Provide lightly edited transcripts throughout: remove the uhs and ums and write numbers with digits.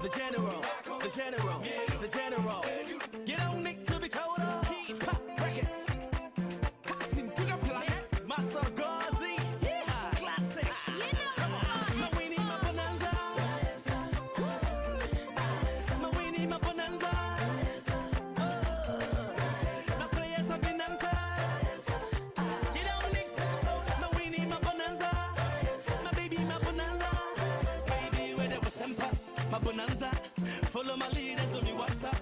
The general, the general, the general. Get on Nick to be told of. Keep pop records. Cotton to the place. Master Gazi. Yeah, classic. Come on. My Winnie, my bonanza. My Winnie, my bonanza. My prayers of bonanza. Get on Nick to be told of. My Winnie, my bonanza. My baby, my bonanza. Baby, where there was semper. My bonanza, follow my lead as only WhatsApp.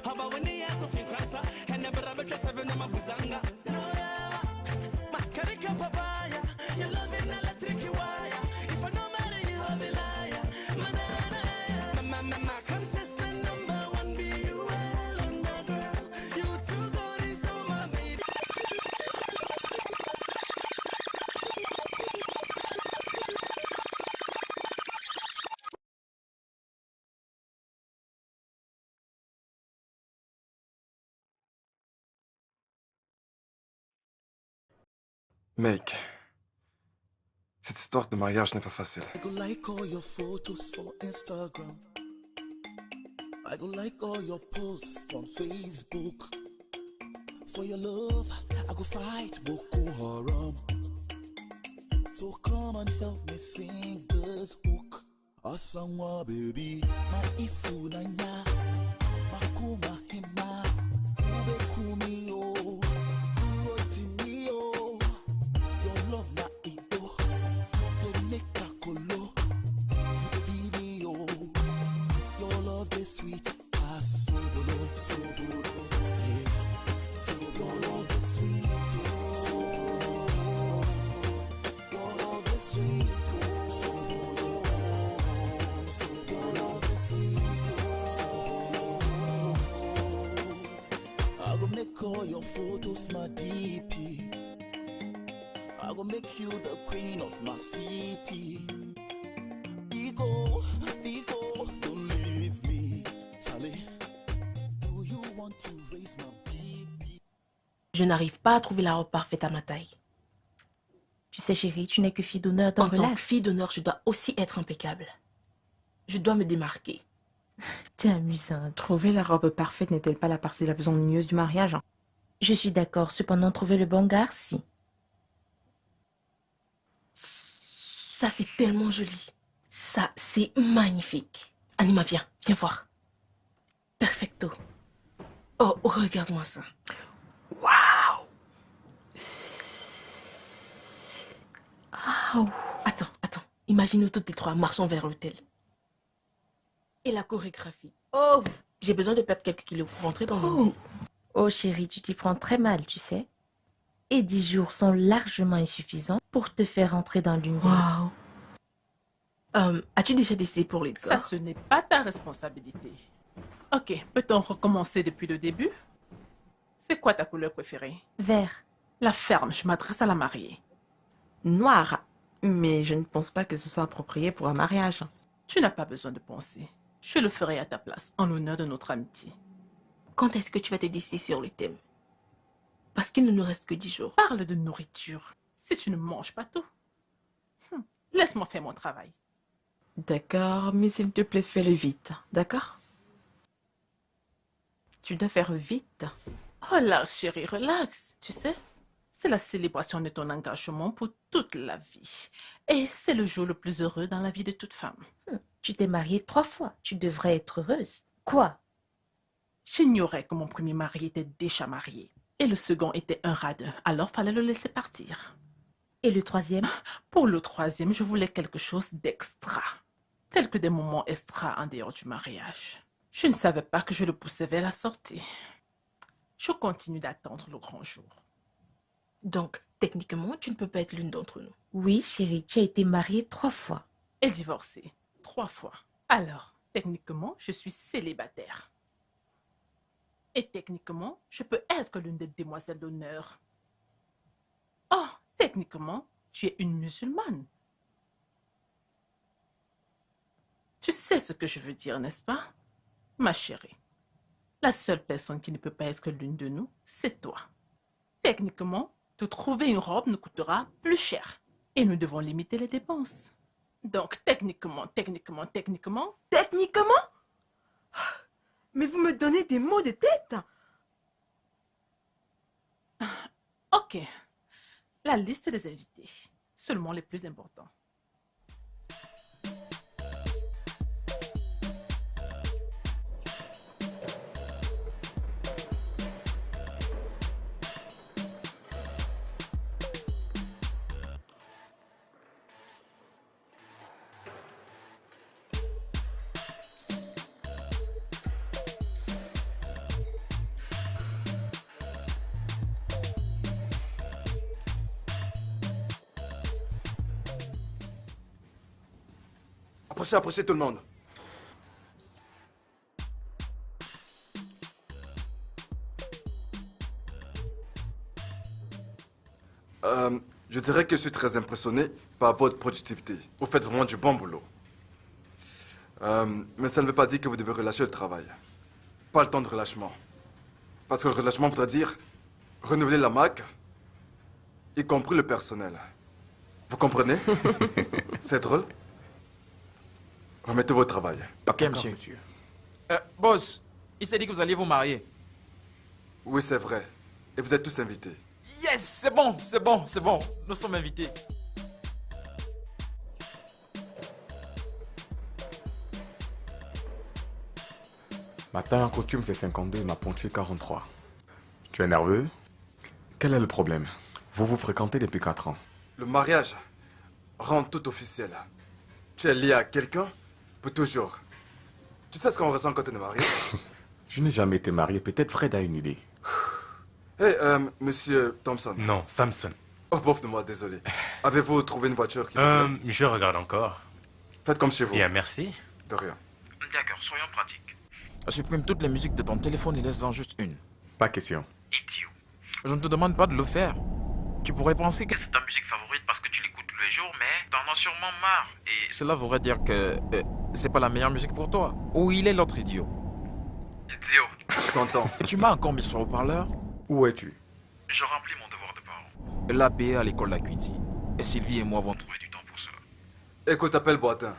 How about when the ass of in Kransa and never have a case of my buzanga? No, yeah, my karika papaya, you love it, electric wire. If I no matter you, I'll be liar. My contestant number one, be you well on the girl. You too good, is so my baby. Mec, cette histoire de mariage n'est pas facile. I go like all your photos for Instagram. I go like all your posts on Facebook. For your love, I go fight Boko Haram. So come and help me sing this hook. Asanwa baby, ma ifunanya, makuma hema, ube kumio, urotimio. Your love na ido, they make a colo, baby yo. Your love is sweet, ah so bolo, yeah. So your love is sweet, oh. Your love is sweet, oh. So your love is sweet, oh. I go make all your photos my DP. I will make you the queen of my city. Vigo, don't leave me. Charlie, do you want to raise my baby? Je n'arrive pas à trouver la robe parfaite à ma taille. Tu sais, chérie, tu n'es que fille d'honneur dans En tant Relax. que fille d'honneur, je dois aussi être impeccable. Je dois me démarquer. T'es amusante. Trouver la robe parfaite n'est-elle pas la partie la plus ennuyeuse du mariage? Je suis d'accord. Cependant, trouver le bon gars, si. Ça, c'est tellement joli. Ça, c'est magnifique. Anima, viens voir. Perfecto. Oh, regarde-moi ça. Waouh! Attends. Imagine-nous toutes les trois marchant vers l'hôtel. Et la chorégraphie. Oh, j'ai besoin de perdre quelques kilos pour rentrer dans le monde. Oh, chérie, tu t'y prends très mal, tu sais. Et 10 jours sont largement insuffisants pour te faire entrer dans l'une. Waouh. As-tu déjà décidé pour les Ça, ce n'est pas ta responsabilité. Ok, peut-on recommencer depuis le début? C'est quoi ta couleur préférée? Vert. La ferme, je m'adresse à la mariée. Noir. Mais je ne pense pas que ce soit approprié pour un mariage. Tu n'as pas besoin de penser. Je le ferai à ta place, en l'honneur de notre amitié. Quand est-ce que tu vas te décider sur le thème? Parce qu'il ne nous reste que 10 jours. Parle de nourriture. Si tu ne manges pas tout. Laisse-moi faire mon travail. D'accord, mais s'il te plaît, fais-le vite. D'accord? Tu dois faire vite. Relax, chérie, relax. Tu sais, c'est la célébration de ton engagement pour toute la vie. Et c'est le jour le plus heureux dans la vie de toute femme. Tu t'es mariée 3 fois. Tu devrais être heureuse. Quoi? J'ignorais que mon premier mari était déjà marié. Et le second était un radin. Alors fallait le laisser partir. Et le troisième? Pour le troisième, je voulais quelque chose d'extra. Tel que des moments extra en dehors du mariage. Je ne savais pas que je le poussais vers la sortie. Je continue d'attendre le grand jour. Donc, techniquement, tu ne peux pas être l'une d'entre nous. Oui, chérie, tu as été mariée 3 fois. Et divorcée 3 fois. Alors, techniquement, je suis célibataire. Et techniquement, je peux être l'une des demoiselles d'honneur. Oh, techniquement, tu es une musulmane. Tu sais ce que je veux dire, n'est-ce pas, ma chérie? La seule personne qui ne peut pas être l'une de nous, c'est toi. Techniquement, te trouver une robe nous coûtera plus cher. Et nous devons limiter les dépenses. Donc, techniquement... Techniquement? Mais vous me donnez des maux de tête. Ok. La liste des invités. Seulement les plus importants. Approchez tout le monde. Je dirais que je suis très impressionné par votre productivité. Vous faites vraiment du bon boulot. Mais ça ne veut pas dire que vous devez relâcher le travail. Pas le temps de relâchement. Parce que le relâchement voudrait dire renouveler la marque, y compris le personnel. Vous comprenez? C'est drôle? Remettez votre travail. Ok, monsieur. Boss, il s'est dit que vous alliez vous marier. Oui, c'est vrai. Et vous êtes tous invités. Yes, c'est bon. Nous sommes invités. Ma taille en costume, c'est 52 et ma pointure, 43. Tu es nerveux? Quel est le problème? Vous vous fréquentez depuis 4 ans. Le mariage rend tout officiel. Tu es lié à quelqu'un pour toujours. Tu sais ce qu'on ressent quand on est marié? Je n'ai jamais été marié. Peut-être Fred a une idée. Hey, monsieur Thompson. Non, Samson. Oh, pauvre de moi, désolé. Avez-vous trouvé une voiture qui vous plaît? Je regarde encore. Faites comme chez vous. Bien, merci. De rien. D'accord, soyons pratiques. Supprime toutes les musiques de ton téléphone et laisse-en juste une. Pas question. Idiot. Je ne te demande pas de le faire. Tu pourrais penser que C'est ta musique favorite parce que tu l'écoutes tous les jours, mais t'en as sûrement marre. Et cela voudrait dire que c'est pas la meilleure musique pour toi. Où il est l'autre idiot? idiot, Je t'entends. Tu m'as encore mis sur le haut-parleur? Où es-tu? je remplis mon devoir de parent. L'APE à l'école La Quincy. Et Sylvie et moi vont Trouver du temps pour cela. Écoute, appelle Boitin.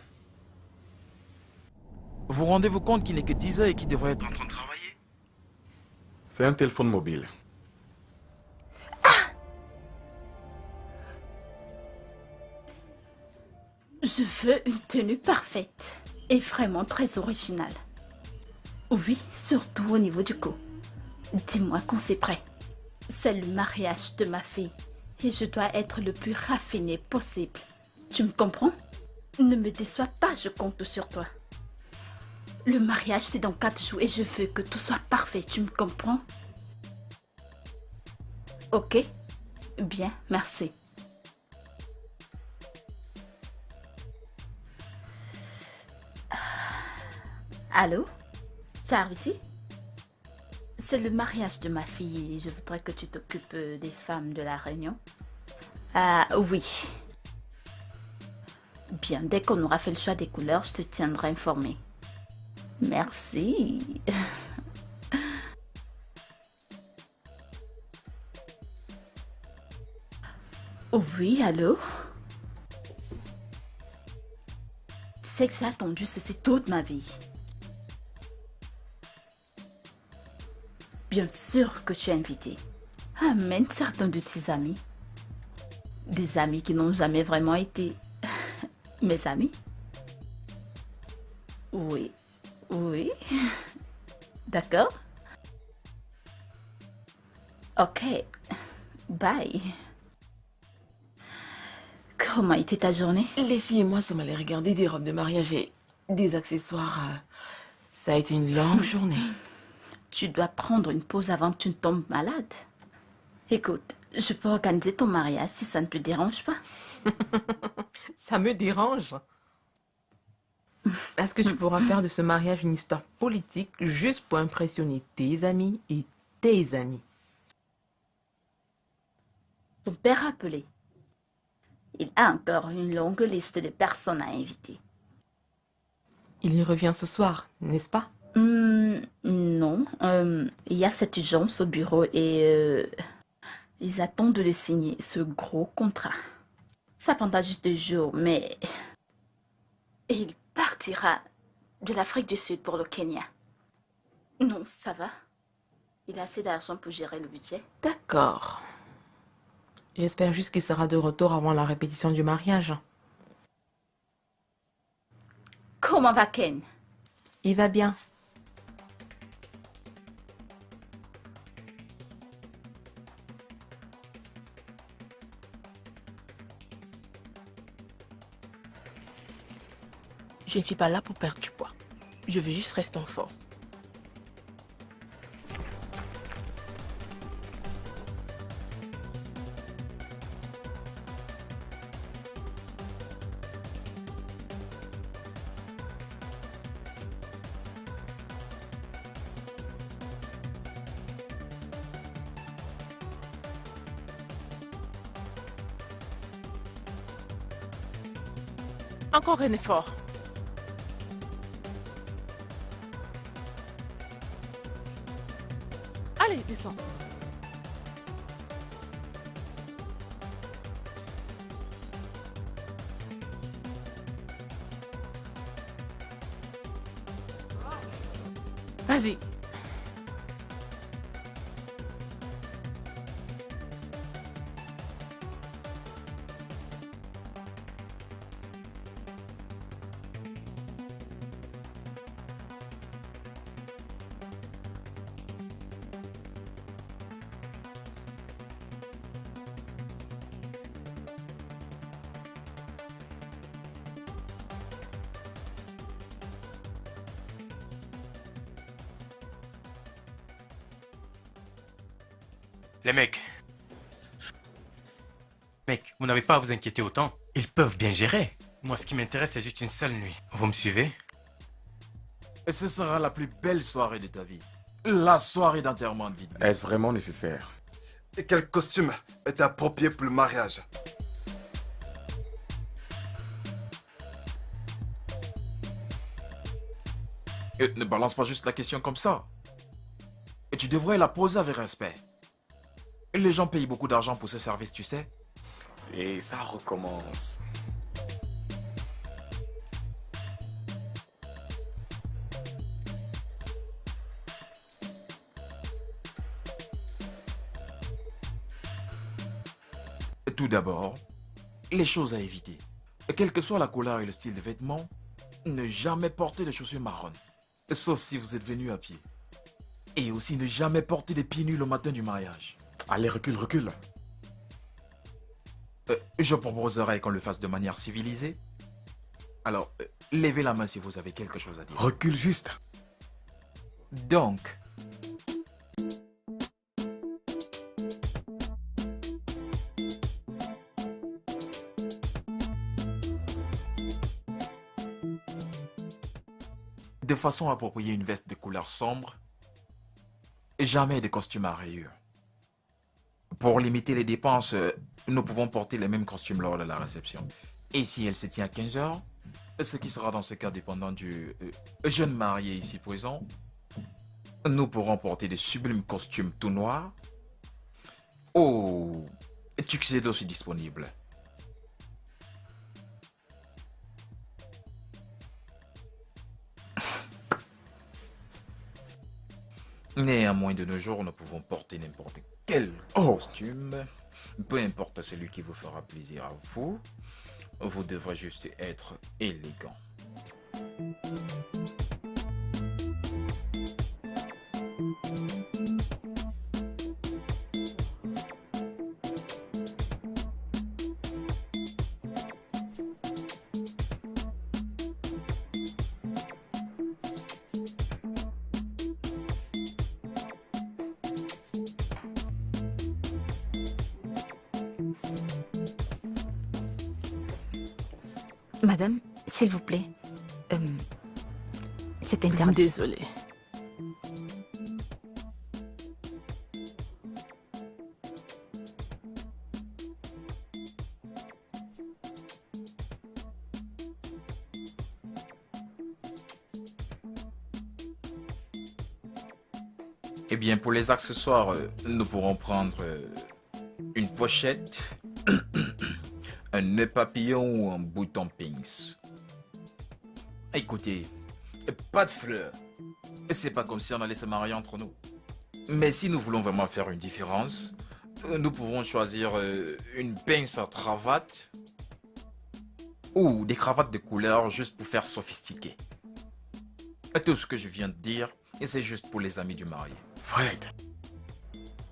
Vous rendez-vous compte qu'il n'est que 10 heures et qu'il devrait être En train de travailler? C'est un téléphone mobile. Je veux une tenue parfaite et vraiment très originale. Oui, surtout au niveau du cou. Dis-moi quand c'est prêt. C'est le mariage de ma fille et je dois être le plus raffiné possible. Tu me comprends? Ne me déçois pas, je compte sur toi. Le mariage, c'est dans 4 jours et je veux que tout soit parfait, tu me comprends? Ok? Bien, merci. Allô? Charity? C'est le mariage de ma fille et je voudrais que tu t'occupes des femmes de la réunion. Ah oui. Bien, dès qu'on aura fait le choix des couleurs, je te tiendrai informé. Merci. Oui, allô? Tu sais que j'ai attendu ceci toute ma vie. Bien sûr que tu es invité. Amène certains de tes amis. Des amis qui n'ont jamais vraiment été mes amis. Oui, oui. D'accord. Ok. Bye. Comment était ta journée? Les filles et moi sommes allés regarder des robes de mariage et des accessoires. Ça a été une longue journée. Tu dois prendre une pause avant que tu ne tombes malade. Écoute, je peux organiser ton mariage si ça ne te dérange pas. Ça me dérange. Est-ce que tu pourras faire de ce mariage une histoire politique juste pour impressionner tes amis et tes amis? Ton père appelé. Il a encore une longue liste de personnes à inviter. Il y revient ce soir, n'est-ce pas? Non. Il y a cette urgence au bureau et Ils attendent de le signer, ce gros contrat. Ça prendra juste 2 jours, mais... Et il partira de l'Afrique du Sud pour le Kenya. Non, ça va. Il a assez d'argent pour gérer le budget. D'accord. J'espère juste qu'il sera de retour avant la répétition du mariage. Comment va Ken? Il va bien. Je ne suis pas là pour perdre du poids. Je veux juste rester en forme. Encore un effort. Allez, descends. Vas-y. Les mecs. Mec, vous n'avez pas à vous inquiéter autant. Ils peuvent bien gérer. Moi, ce qui m'intéresse, c'est juste une seule nuit. Vous me suivez? Et ce sera la plus belle soirée de ta vie. La soirée d'enterrement de vie. Est-ce vraiment nécessaire? Et quel costume est approprié pour le mariage? Et ne balance pas juste la question comme ça. Et tu devrais la poser avec respect. Et les gens payent beaucoup d'argent pour ce service, tu sais. Et ça recommence. Tout d'abord, les choses à éviter. Quelle que soit la couleur et le style de vêtements, ne jamais porter de chaussures marronnes. Sauf si vous êtes venu à pied. Et aussi ne jamais porter des pieds nus le matin du mariage. Allez, recule, recule. Je proposerais qu'on le fasse de manière civilisée. Alors, levez la main si vous avez quelque chose à dire. Recule juste. Donc... de façon appropriée, une veste de couleur sombre. Jamais de costume à rayures. Pour limiter les dépenses, nous pouvons porter les mêmes costumes lors de la réception. Et si elle se tient à 15 heures, ce qui sera dans ce cas dépendant du jeune marié ici présent, nous pourrons porter des sublimes costumes tout noirs. Oh, tuxedo aussi disponible. Néanmoins, de nos jours, nous pouvons porter n'importe quel costume. Peu importe celui qui vous fera plaisir à vous. Vous devrez juste être élégant. Madame, s'il vous plaît. C'est interdit. Désolée. Eh bien, pour les accessoires, nous pourrons prendre une pochette, un nœud papillon ou un bouton pins. Écoutez, pas de fleurs. C'est pas comme si on allait se marier entre nous. Mais si nous voulons vraiment faire une différence, nous pouvons choisir une pince à cravate ou des cravates de couleur juste pour faire sophistiqué. Tout ce que je viens de dire, c'est juste pour les amis du marié. Fred,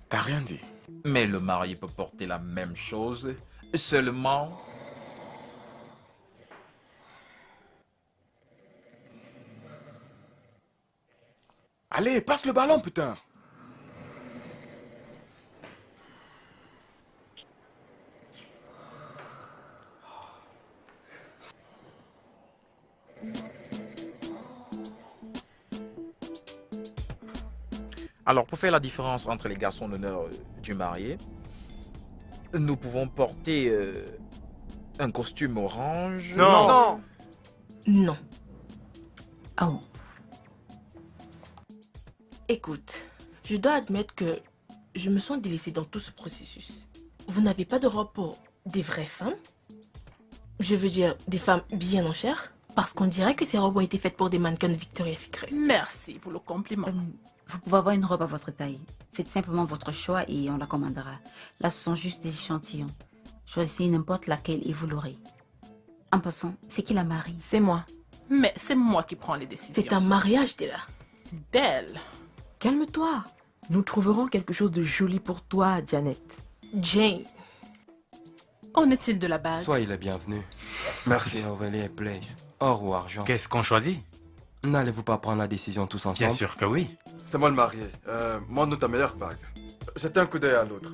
t'as rien dit. Mais le marié peut porter la même chose, seulement... Allez, passe le ballon, putain. Alors, pour faire la différence entre les garçons d'honneur du marié, nous pouvons porter un costume orange. Non. Non. Oh. Écoute, je dois admettre que je me sens délaissée dans tout ce processus. Vous n'avez pas de robe pour des vraies femmes? Je veux dire, des femmes bien en chair? Parce qu'on dirait que ces robes ont été faites pour des mannequins de Victoria's Secret. Merci pour le compliment. Vous pouvez avoir une robe à votre taille. Faites simplement votre choix et on la commandera. Là, ce sont juste des échantillons. Choisissez n'importe laquelle et vous l'aurez. En passant, c'est qui la marie? C'est moi. Mais c'est moi qui prends les décisions. C'est un mariage, Della. D'elle. Calme-toi. Nous trouverons quelque chose de joli pour toi, Janet. Jane. Qu'en est-il de la bague? Soyez le bienvenu. Merci. C'est Aurélie et Blaise. Or ou argent. Qu'est-ce qu'on choisit? N'allez-vous pas prendre la décision tous ensemble? Bien sûr que oui. C'est moi le marié. Montre-nous ta meilleure bague. Jetez un coup d'œil à l'autre.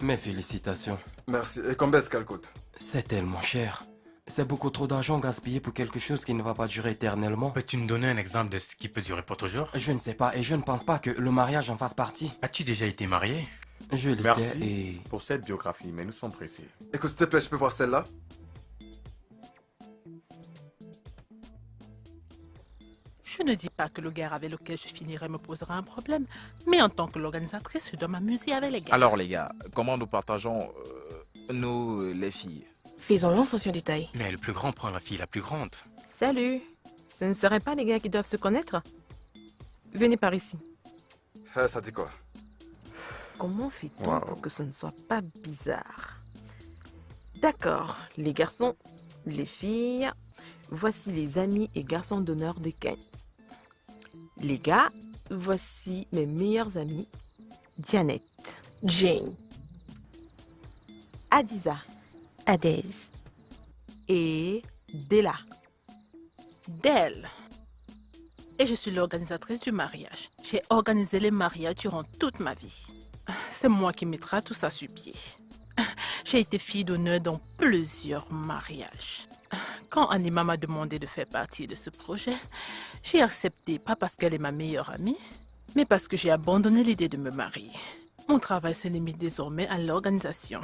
Mes félicitations. Merci. Et combien est-ce qu'elle coûte? C'est tellement cher. C'est beaucoup trop d'argent gaspillé pour quelque chose qui ne va pas durer éternellement. Peux-tu nous donner un exemple de ce qui peut durer pour toujours? Je ne sais pas et je ne pense pas que le mariage en fasse partie. As-tu déjà été marié? Je l'étais Merci et... pour cette biographie, mais nous sommes pressés. Écoute, s'il te plaît, je peux voir celle-là? Je ne dis pas que le gars avec lequel je finirai me posera un problème, mais en tant que l'organisatrice, je dois m'amuser avec les gars. Alors les gars, comment nous partageons, nous, les filles? Faisons-le en fonction des tailles. Mais le plus grand prend la fille la plus grande. Salut. Ce ne serait pas les gars qui doivent se connaître? Venez par ici. Ça dit quoi? Comment fait-on pour que ce ne soit pas bizarre? D'accord, les garçons, les filles, voici les amis et garçons d'honneur de Ken. Les gars, voici mes meilleurs amis, Janet, Jane, Adiza, Adez et Della. D'elle. Et je suis l'organisatrice du mariage. J'ai organisé les mariages durant toute ma vie. C'est moi qui mettrai tout ça sur pied. J'ai été fille d'honneur dans plusieurs mariages. Quand Anima m'a demandé de faire partie de ce projet, j'ai accepté, pas parce qu'elle est ma meilleure amie, mais parce que j'ai abandonné l'idée de me marier. Mon travail se limite désormais à l'organisation.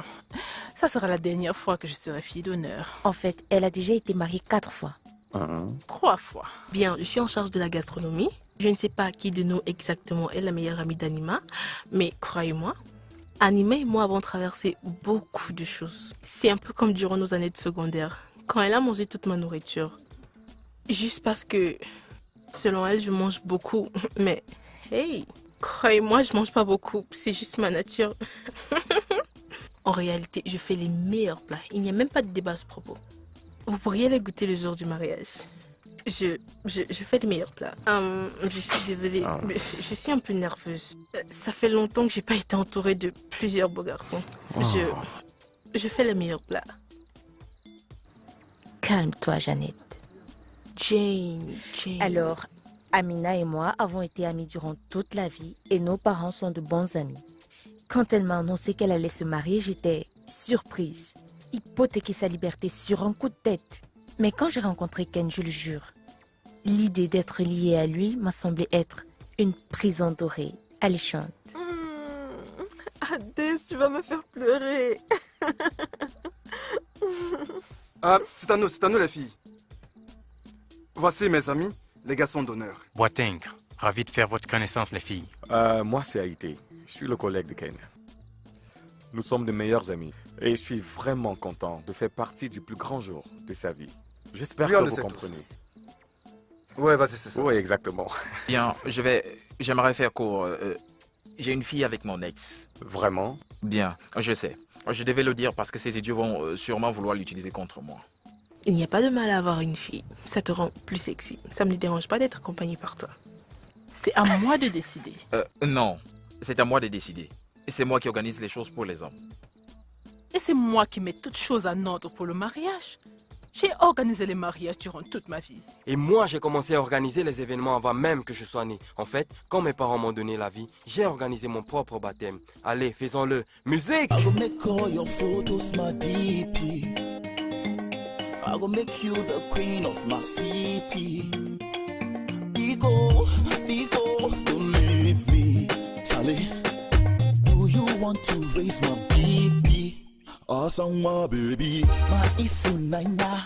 Ça sera la dernière fois que je serai fille d'honneur. En fait, elle a déjà été mariée 4 fois. 3 fois. Bien, je suis en charge de la gastronomie. Je ne sais pas qui de nous exactement est la meilleure amie d'Anima, mais croyez-moi, Anima et moi avons traversé beaucoup de choses. C'est un peu comme durant nos années de secondaire, quand elle a mangé toute ma nourriture. Juste parce que, selon elle, je mange beaucoup. Mais, hey, croyez-moi, je mange pas beaucoup. C'est juste ma nature. En réalité, je fais les meilleurs plats. Il n'y a même pas de débat à ce propos. Vous pourriez les goûter le jour du mariage. Je fais les meilleurs plats. Je suis désolée, mais je suis un peu nerveuse. Ça fait longtemps que j'ai pas été entourée de plusieurs beaux garçons. Je fais les meilleurs plats. Calme-toi, Jeannette. Jane. Alors, Amina et moi avons été amis durant toute la vie et nos parents sont de bons amis. Quand elle m'a annoncé qu'elle allait se marier, j'étais surprise. Hypothéquer sa liberté sur un coup de tête. Mais quand j'ai rencontré Ken, je le jure, l'idée d'être liée à lui m'a semblé être une prison dorée, alléchante. Adès, tu vas me faire pleurer. C'est à nous les filles. Voici mes amis, les garçons d'honneur. Boateng, Ravi de faire votre connaissance, les filles. Moi, c'est Haïti. Je suis le collègue de Ken. Nous sommes de meilleurs amis. Et je suis vraiment content de faire partie du plus grand jour de sa vie. J'espère Oui, on que le vous sait comprenez. Ouais, vas-y, c'est ça. Oui, exactement. Bien, j'aimerais faire court. J'ai une fille avec mon ex. Vraiment? Bien, je sais. Je devais le dire parce que ces idiots vont sûrement vouloir l'utiliser contre moi. Il n'y a pas de mal à avoir une fille. Ça te rend plus sexy. Ça me dérange pas d'être accompagnée par toi. C'est à moi de décider. Non, c'est à moi de décider. C'est moi qui organise les choses pour les hommes. Et c'est moi qui mets toutes choses en ordre pour le mariage. J'ai organisé les mariages durant toute ma vie. Et moi, j'ai commencé à organiser les événements avant même que je sois né. En fait, quand mes parents m'ont donné la vie, j'ai organisé mon propre baptême. Allez, faisons-le. Musique! I go make all your photos my DP. I go make you the queen of my city. Bigo, don't leave me. Charlie, do you want to raise my baby? Awesome, my baby. My ifu naina,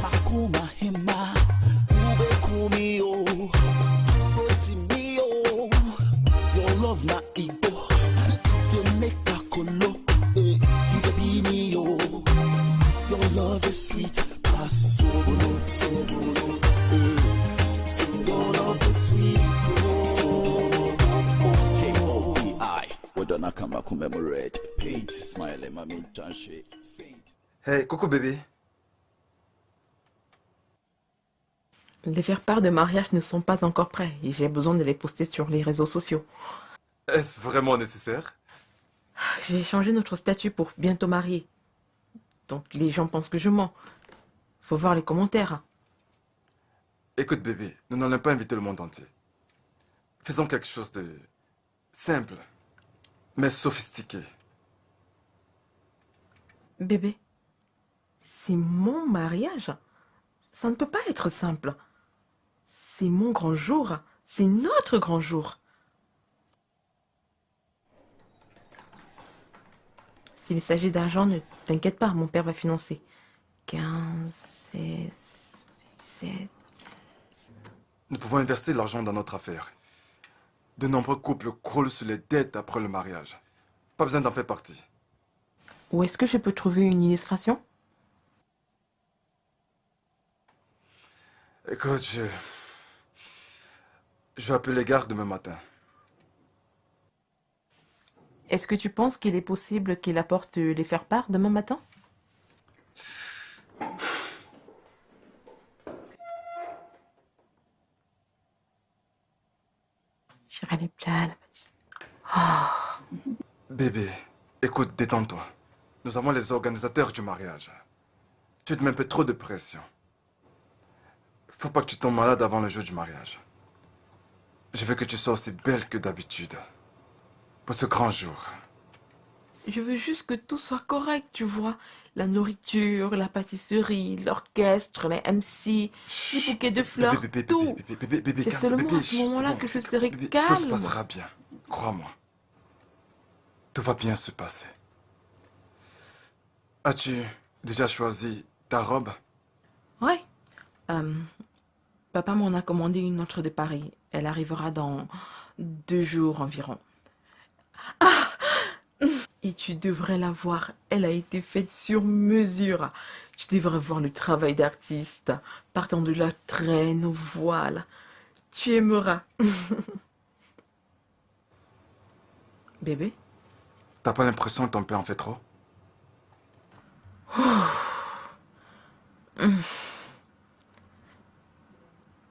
makuma hima, ube kumio, otimio. Your love na igo, you make a kolo, you the binio. Your love is sweet, pass sobolo, sobolo, your love is sweet, hey, OPI, we don't come back commemorate, paint, smile, and my touch. Hey, coucou bébé. Les faire-part de mariage ne sont pas encore prêts et j'ai besoin de les poster sur les réseaux sociaux. Est-ce vraiment nécessaire? J'ai changé notre statut pour bientôt marié. Donc les gens pensent que je mens. Faut voir les commentaires. Écoute bébé, nous n'allons pas inviter le monde entier. Faisons quelque chose de simple, mais sophistiqué. Bébé, c'est mon mariage. Ça ne peut pas être simple. C'est mon grand jour. C'est notre grand jour. S'il s'agit d'argent, ne t'inquiète pas, mon père va financer. 15, 16, 17... Nous pouvons investir l'argent dans notre affaire. De nombreux couples croulent sur les dettes après le mariage. Pas besoin d'en faire partie. Où est-ce que je peux trouver une illustration? Écoute, je vais appeler les gardes demain matin. Est-ce que tu penses qu'il est possible qu'il apporte les faire-part demain matin? J'irai les plats, la pâtisserie. Oh. Bébé, écoute, détends-toi. Nous avons les organisateurs du mariage. Tu te mets un peu trop de pression. Faut pas que tu tombes malade avant le jour du mariage. Je veux que tu sois aussi belle que d'habitude. Pour ce grand jour. Je veux juste que tout soit correct, tu vois. La nourriture, la pâtisserie, l'orchestre, les MC, les bouquets de fleurs, tout. C'est seulement à ce moment-là que je serai calme. Tout se passera bien. Crois-moi. Tout va bien se passer. As-tu déjà choisi ta robe? Ouais. Papa m'en a commandé une autre de Paris. Elle arrivera dans 2 jours environ. Ah! Et tu devrais la voir. Elle a été faite sur mesure. Tu devrais voir le travail d'artiste. Partant de la traîne au voile. Tu aimeras. Bébé? T'as pas l'impression que ton père en fait trop?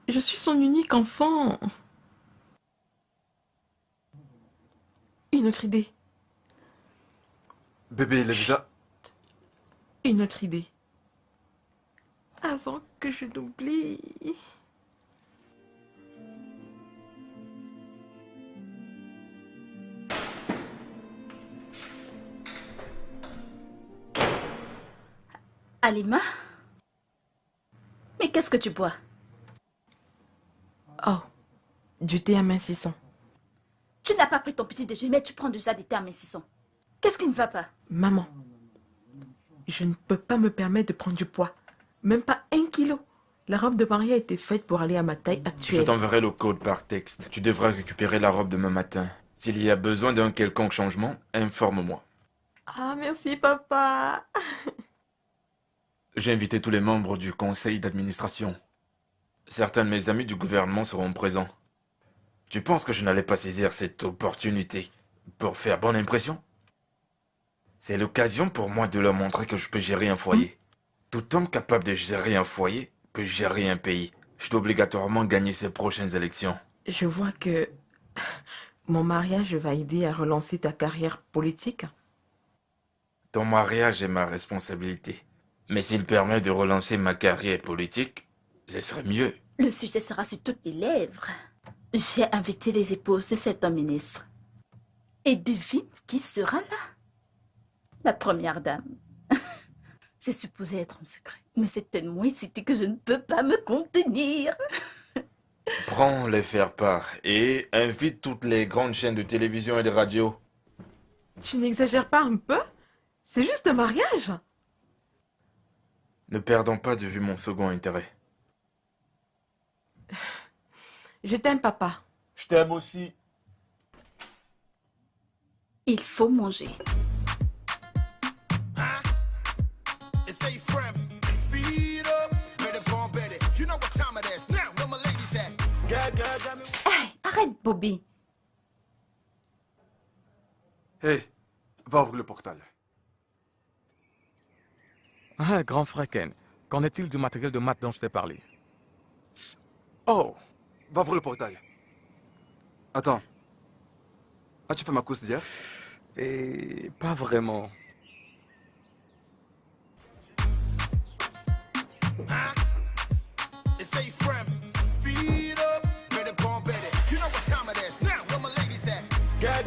Je suis son unique enfant. Une autre idée. Bébé, il est déjà... Une autre idée. Avant que je n'oublie. Alima? Mais qu'est-ce que tu bois? Oh, du thé amincissant. Tu n'as pas pris ton petit déjeuner, mais tu prends déjà des thés amincissants. Qu'est-ce qui ne va pas? Maman, je ne peux pas me permettre de prendre du poids. Même pas 1 kilo. La robe de mariée a été faite pour aller à ma taille Je actuelle. t'enverrai le code par texte. Tu devras récupérer la robe demain matin. S'il y a besoin d'un quelconque changement, informe-moi. Ah, merci, papa. J'ai invité tous les membres du conseil d'administration. Certains de mes amis du gouvernement seront présents. Tu penses que je n'allais pas saisir cette opportunité pour faire bonne impression? C'est l'occasion pour moi de leur montrer que je peux gérer un foyer. Tout homme capable de gérer un foyer peut gérer un pays. Je dois obligatoirement gagner ces prochaines élections. Je vois que mon mariage va aider à relancer ta carrière politique. Ton mariage est ma responsabilité. Mais s'il permet de relancer ma carrière politique, ce serait mieux. Le sujet sera sur toutes les lèvres. J'ai invité les épouses de cet homme ministre. Et devine qui sera là? La première dame. C'est supposé être en secret, mais c'est tellement excité que je ne peux pas me contenir. Prends les faire-part et invite toutes les grandes chaînes de télévision et de radio. Tu n'exagères pas un peu? C'est juste un mariage. Ne perdons pas de vue mon second intérêt. Je t'aime, papa. Je t'aime aussi. Il faut manger. Hey, arrête, Bobby. Hé, va ouvrir le portail. Ah, grand frère Ken, qu'en est-il du matériel de maths dont je t'ai parlé? Oh, va ouvrir le portail. Attends. As-tu fait ma course d'hier? Et pas vraiment.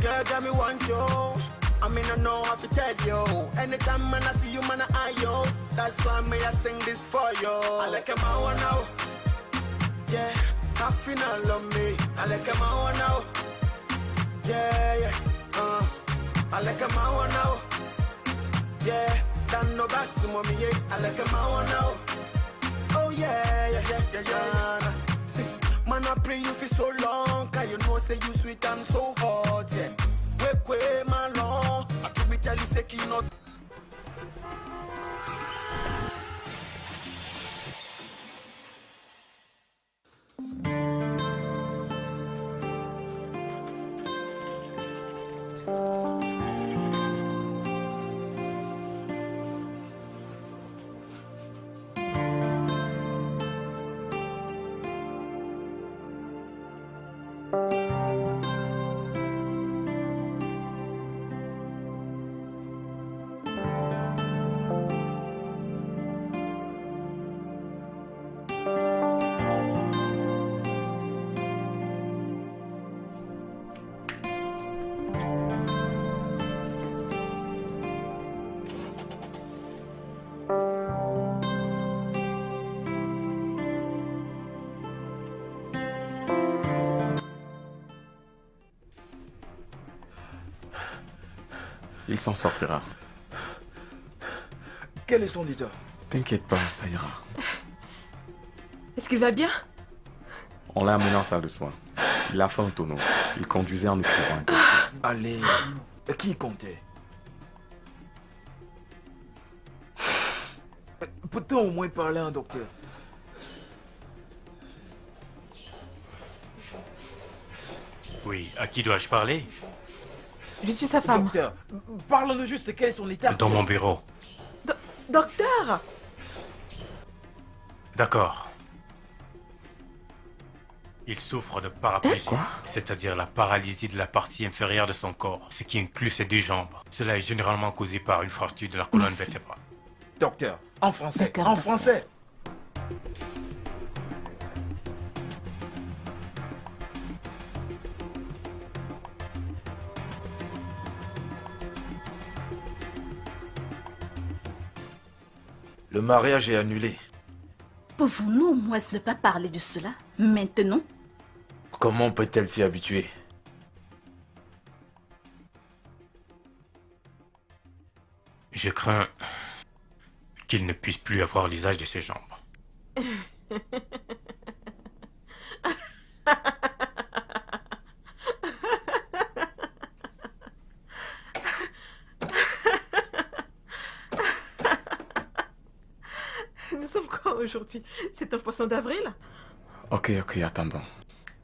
Girl, got me want you. I mean, I know how to tell you. Anytime when I see you, man, I eye you. That's why me I sing this for you. I like him out now. Yeah, I feel I love me. I like him out now. Yeah, yeah. I like him out now. Yeah, don't know that's mommy. Yeah, I like him out now. Oh yeah, yeah, yeah, yeah, yeah. See, man, I pray you for so long. Cause you know, say you sweet and so hot, yeah. Wake, my long. I keep me tell you, say, you know. Il s'en sortira. Quel est son leader? T'inquiète pas, ça ira. Est-ce qu'il va bien? On l'a amené en salle de soins. Il a fait un tonneau. Il conduisait en écrivant un texte. Allez, qui comptait? Peut-on au moins parler à un docteur? Oui, à qui dois-je parler? Je suis sa femme. Docteur, parle-nous juste quel est son état. Dans mon bureau. Docteur! D'accord. Il souffre de paraplégie, c'est-à-dire la paralysie de la partie inférieure de son corps, ce qui inclut ses deux jambes. Cela est généralement causé par une fracture de la colonne vertébrale. Docteur, en français, en français. Le mariage est annulé. Pouvons-nous au moins ne pas parler de cela maintenant? Comment peut-elle s'y habituer? Je crains qu'il ne puisse plus avoir l'usage de ses jambes. Nous sommes quoi aujourd'hui? C'est un poisson d'avril? Ok, attendons.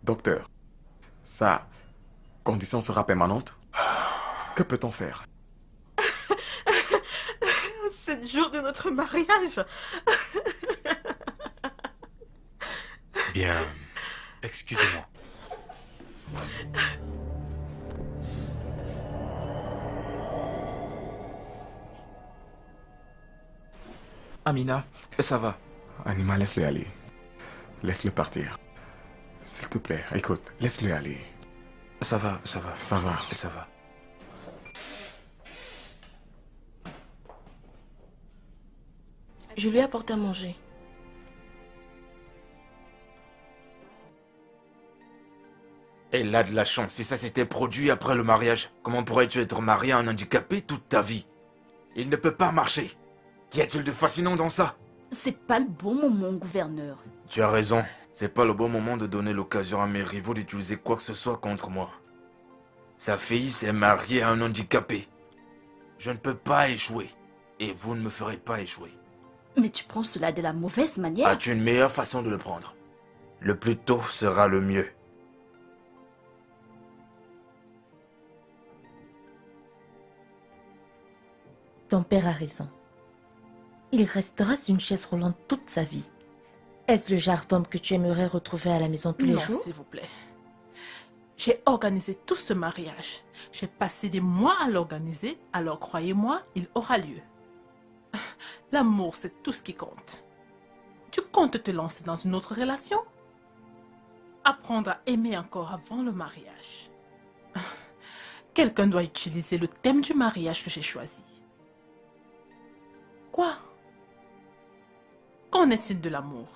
Docteur, sa condition sera permanente? Que peut-on faire? 7 jours de notre mariage. Bien, excusez-moi. Amina, ça va? Anima, laisse-le aller. Laisse-le partir. S'il te plaît, écoute, laisse-le aller. Ça va. Ça va. Je lui ai apporté à manger. Elle a de la chance. Si ça s'était produit après le mariage, comment pourrais-tu être marié à un handicapé toute ta vie? Il ne peut pas marcher. Qu'y a-t-il de fascinant dans ça? C'est pas le bon moment, gouverneur. Tu as raison. C'est pas le bon moment de donner l'occasion à mes rivaux d'utiliser quoi que ce soit contre moi. Sa fille s'est mariée à un handicapé. Je ne peux pas échouer. Et vous ne me ferez pas échouer. Mais tu prends cela de la mauvaise manière. As-tu une meilleure façon de le prendre? Le plus tôt sera le mieux. Ton père a raison. Il restera sur une chaise roulante toute sa vie. Est-ce le genre d'homme que tu aimerais retrouver à la maison tous les Non, jours? s'il vous plaît. J'ai organisé tout ce mariage. J'ai passé des mois à l'organiser, alors croyez-moi, il aura lieu. L'amour, c'est tout ce qui compte. Tu comptes te lancer dans une autre relation? Apprendre à aimer encore avant le mariage. Quelqu'un doit utiliser le thème du mariage que j'ai choisi. Quoi? Qu'en est-il de l'amour?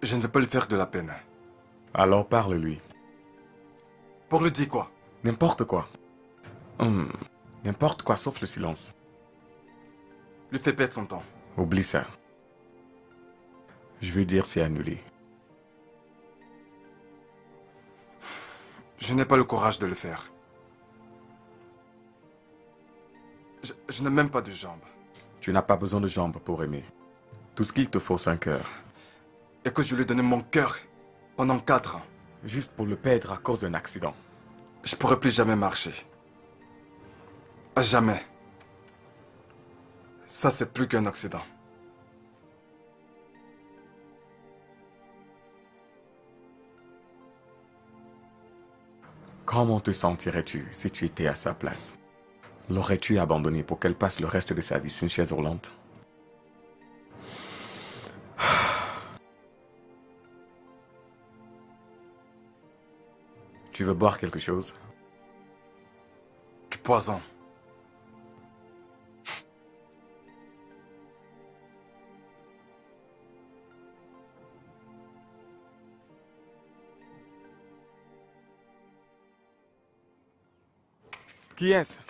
Je ne veux pas lui faire de la peine. Alors parle-lui. Pour lui dire quoi? N'importe quoi. N'importe quoi sauf le silence. Lui fait perdre son temps. Oublie ça. Je veux dire c'est annulé. Je n'ai pas le courage de le faire. Je n'ai même pas de jambes. Tu n'as pas besoin de jambes pour aimer. Tout ce qu'il te faut, c'est un cœur. Et que je lui ai donné mon cœur pendant 4 ans. Juste pour le perdre à cause d'un accident. Je pourrais plus jamais marcher. À jamais. Ça, c'est plus qu'un accident. Comment te sentirais-tu si tu étais à sa place? L'aurais-tu abandonné pour qu'elle passe le reste de sa vie sur une chaise roulante? Tu veux boire quelque chose? Du poison. Qui est-ce?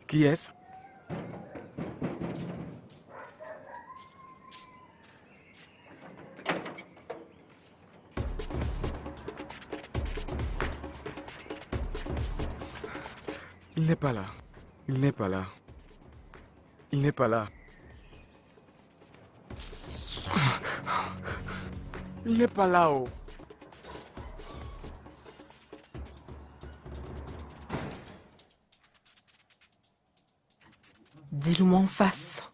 Qui est-ce? Il n'est pas là. Il n'est pas là. Il n'est pas là. Il n'est pas là-haut. Dis-le-moi en face.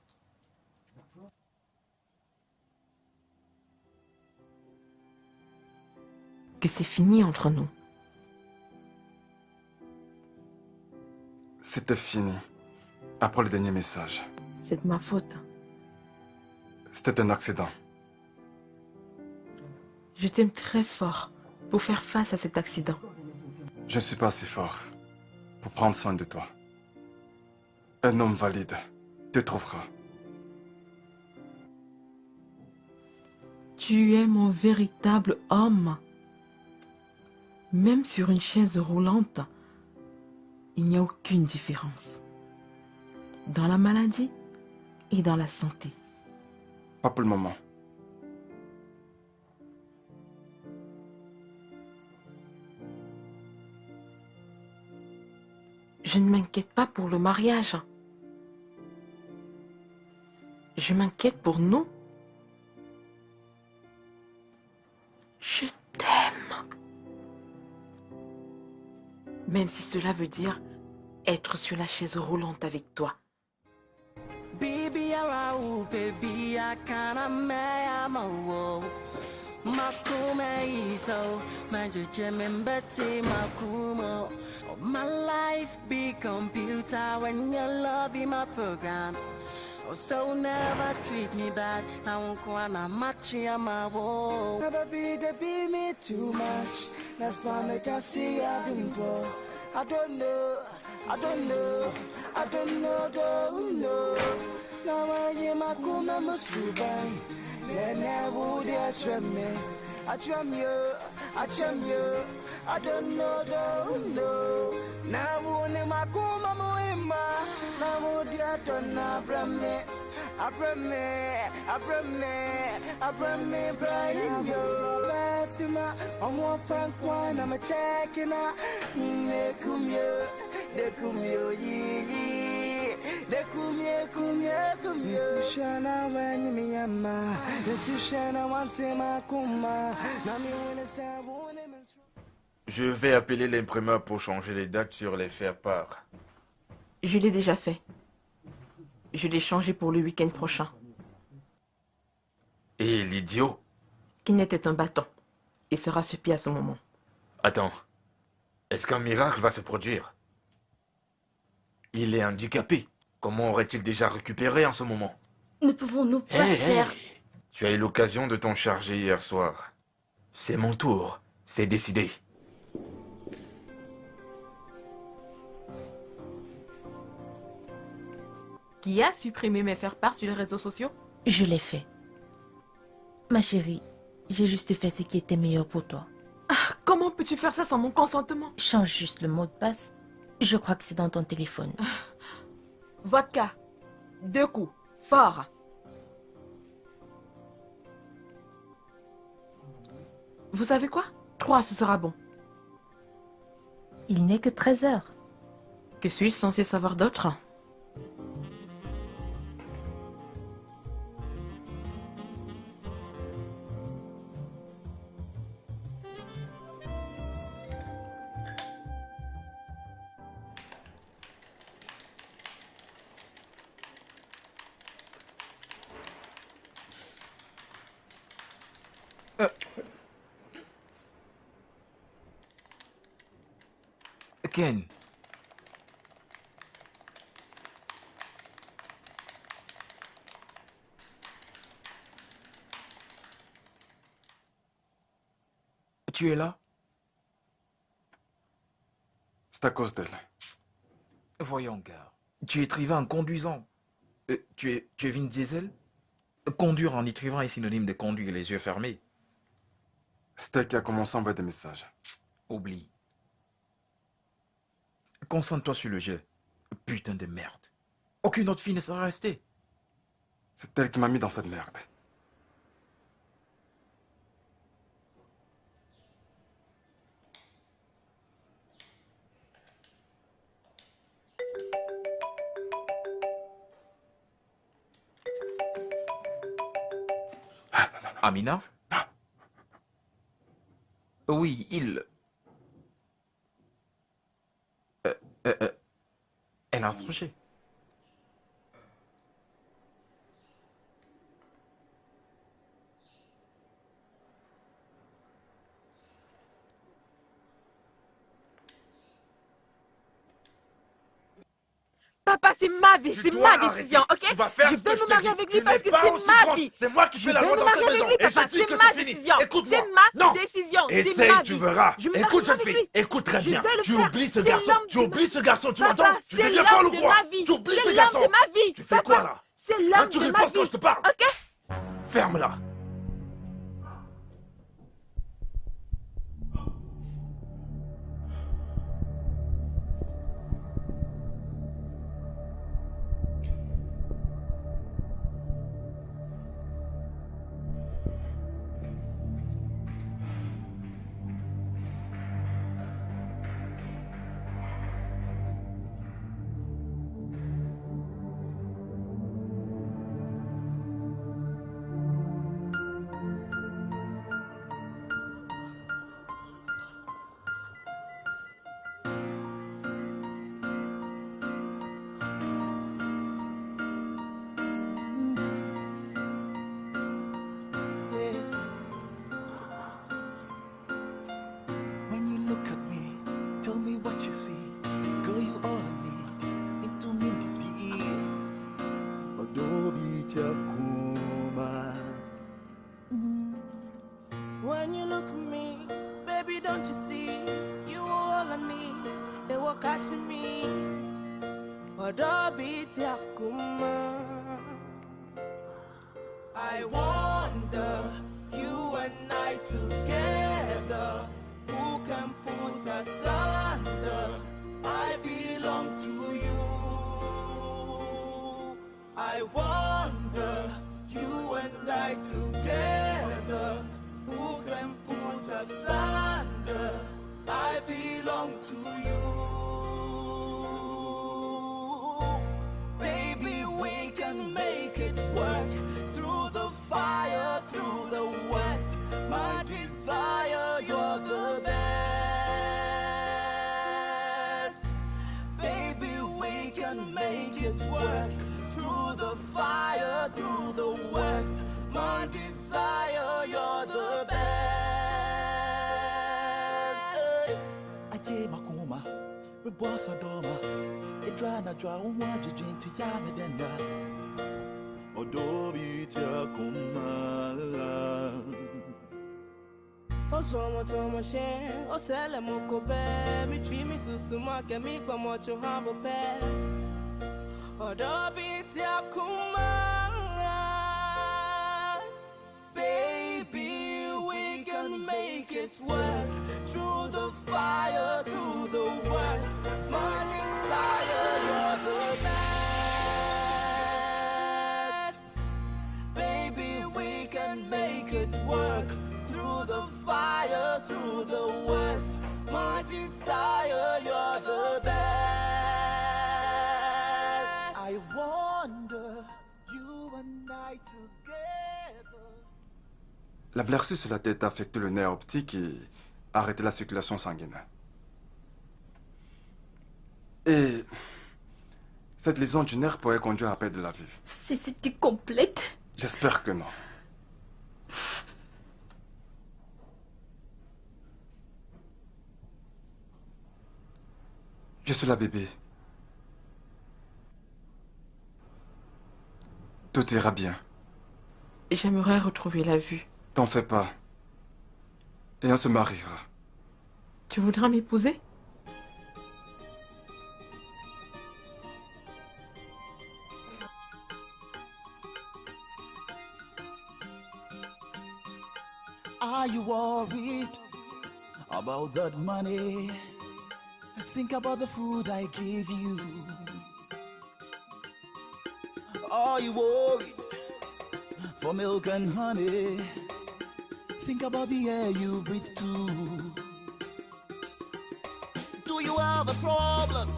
Que c'est fini entre nous. C'était fini. Après le dernier message. C'est de ma faute. C'était un accident. Je t'aime très fort pour faire face à cet accident. Je ne suis pas assez fort pour prendre soin de toi. Un homme valide te trouvera. Tu es mon véritable homme. Même sur une chaise roulante, il n'y a aucune différence. Dans la maladie et dans la santé. Pas pour le moment. Je ne m'inquiète pas pour le mariage. Je m'inquiète pour nous. Je t'aime. Même si cela veut dire être sur la chaise roulante avec toi. Baby, baby, I kinda am a woe. Makume so Majujemembati Makumo. My life be computer when you love in my programs. Oh, so never treat me bad. Now I'm matching my woe. Never be me too much. That's why make I see I don't know. I don't know. Don't know. Now I hear my kuma musubai. Then I would attract me. I tram you. I don't know. Now only my kuma muima. Now would I don't know. I bring me, Brian, yo. Bassima, I'm one frank one, I'm a checking out. They come yo, yee. They come yo. Shana, when you me, Yama. The Shana, one time, I come. Now me when it's a woman. Je vais appeler l'imprimeur pour changer les dates sur les faire-part. Je l'ai déjà fait. Je l'ai changé pour le week-end prochain. Et l'idiot? Qui n'était un bâton. Il sera sur pied à ce moment. Attends. Est-ce qu'un miracle va se produire? Il est handicapé. Comment aurait-il déjà récupéré en ce moment? Ne pouvons-nous pas faire... Tu as eu l'occasion de t'en charger hier soir. C'est mon tour. C'est décidé. Qui a supprimé mes faire-part sur les réseaux sociaux? Je l'ai fait. Ma chérie, j'ai juste fait ce qui était meilleur pour toi. Comment peux-tu faire ça sans mon consentement? Change juste le mot de passe. Je crois que c'est dans ton téléphone. Vodka. 2 coups. Fort. Vous savez quoi? 3, ce sera bon. Il n'est que 13 heures. Que suis-je censé savoir d'autre? Ken. Tu es là? C'est à cause d'elle. Voyons, gars. Tu écrivais en conduisant. Tu es Vin Diesel? Conduire en écrivant est synonyme de conduire les yeux fermés. C'est elle qui a commencé à envoyer des messages. Oublie. Concentre-toi sur le jeu. Putain de merde. Aucune autre fille ne sera restée. C'est elle qui m'a mis dans cette merde. Amina? Oui, il... Elle a accroché. Papa, c'est ma vie, c'est ma décision, ok? Tu vas faire je ce vais que me je marier te dis. avec Tu lui parce n'es que pas c'est aussi ma grande. vie. C'est moi qui fais la loi dans cette maison. Lui, Et je papa. dis que C'est ma c'est fini. décision. Écoute-moi. C'est ma Non. décision. C'est Essaye, ma tu vie. verras. Je me Écoute, marie jeune avec fille, lui. écoute très Je bien. vais le Tu faire. oublies ce C'est garçon. l'homme Tu de oublies ce garçon, tu Papa, m'entends? Tu c'est deviens l'homme folle ou de quoi? ma vie. Tu oublies C'est ce l'homme garçon. de ma vie. Tu fais Papa, quoi là? c'est Hein, l'homme tu de ma ripostes quand vie. je te parle. Ok? Ferme-la. what you see. Girl, you all I need. Into me the deal. Adobe Takuma. When you look at me, baby, don't you see? You all I need. They walk catching me. Adobe Takuma. I wonder, you and I together, who can put us under? I belong to you. I wonder, you and I together, who can put us under? I belong to you. Baby, we can make it work. Through the fire, through the west, my desire, you're the best. Baby, we can make it work. Through the fire, through the west, my desire, you're the best. Aje makuma, rebosa doma. Edrana dra umwa jijinti yame denda. Adobe Takuma. Osomo tomo she, osele moko be, mi twi mi susuma ke mi kwa mocho habo pe. Adobe Takuma. Baby, we can make it work. Through the fire, through the west, my desire, you're the best. Baby, we can make it work. Through the fire, through the west, my desire, you're the best. I wonder, you and I together. La blessure sur la tête a affecté le nerf optique et a arrêté la circulation sanguine. Et cette lésion du nerf pourrait conduire à perdre de la vue. Cécité complète. J'espère que non. Je suis là, bébé. Tout ira bien. J'aimerais retrouver la vue. T'en fais pas. Et on se mariera. Tu voudras m'épouser? Are you worried about that money? Think about the food I gave you. Are you worried for milk and honey? Think about the air you breathe too. Do you have a problem?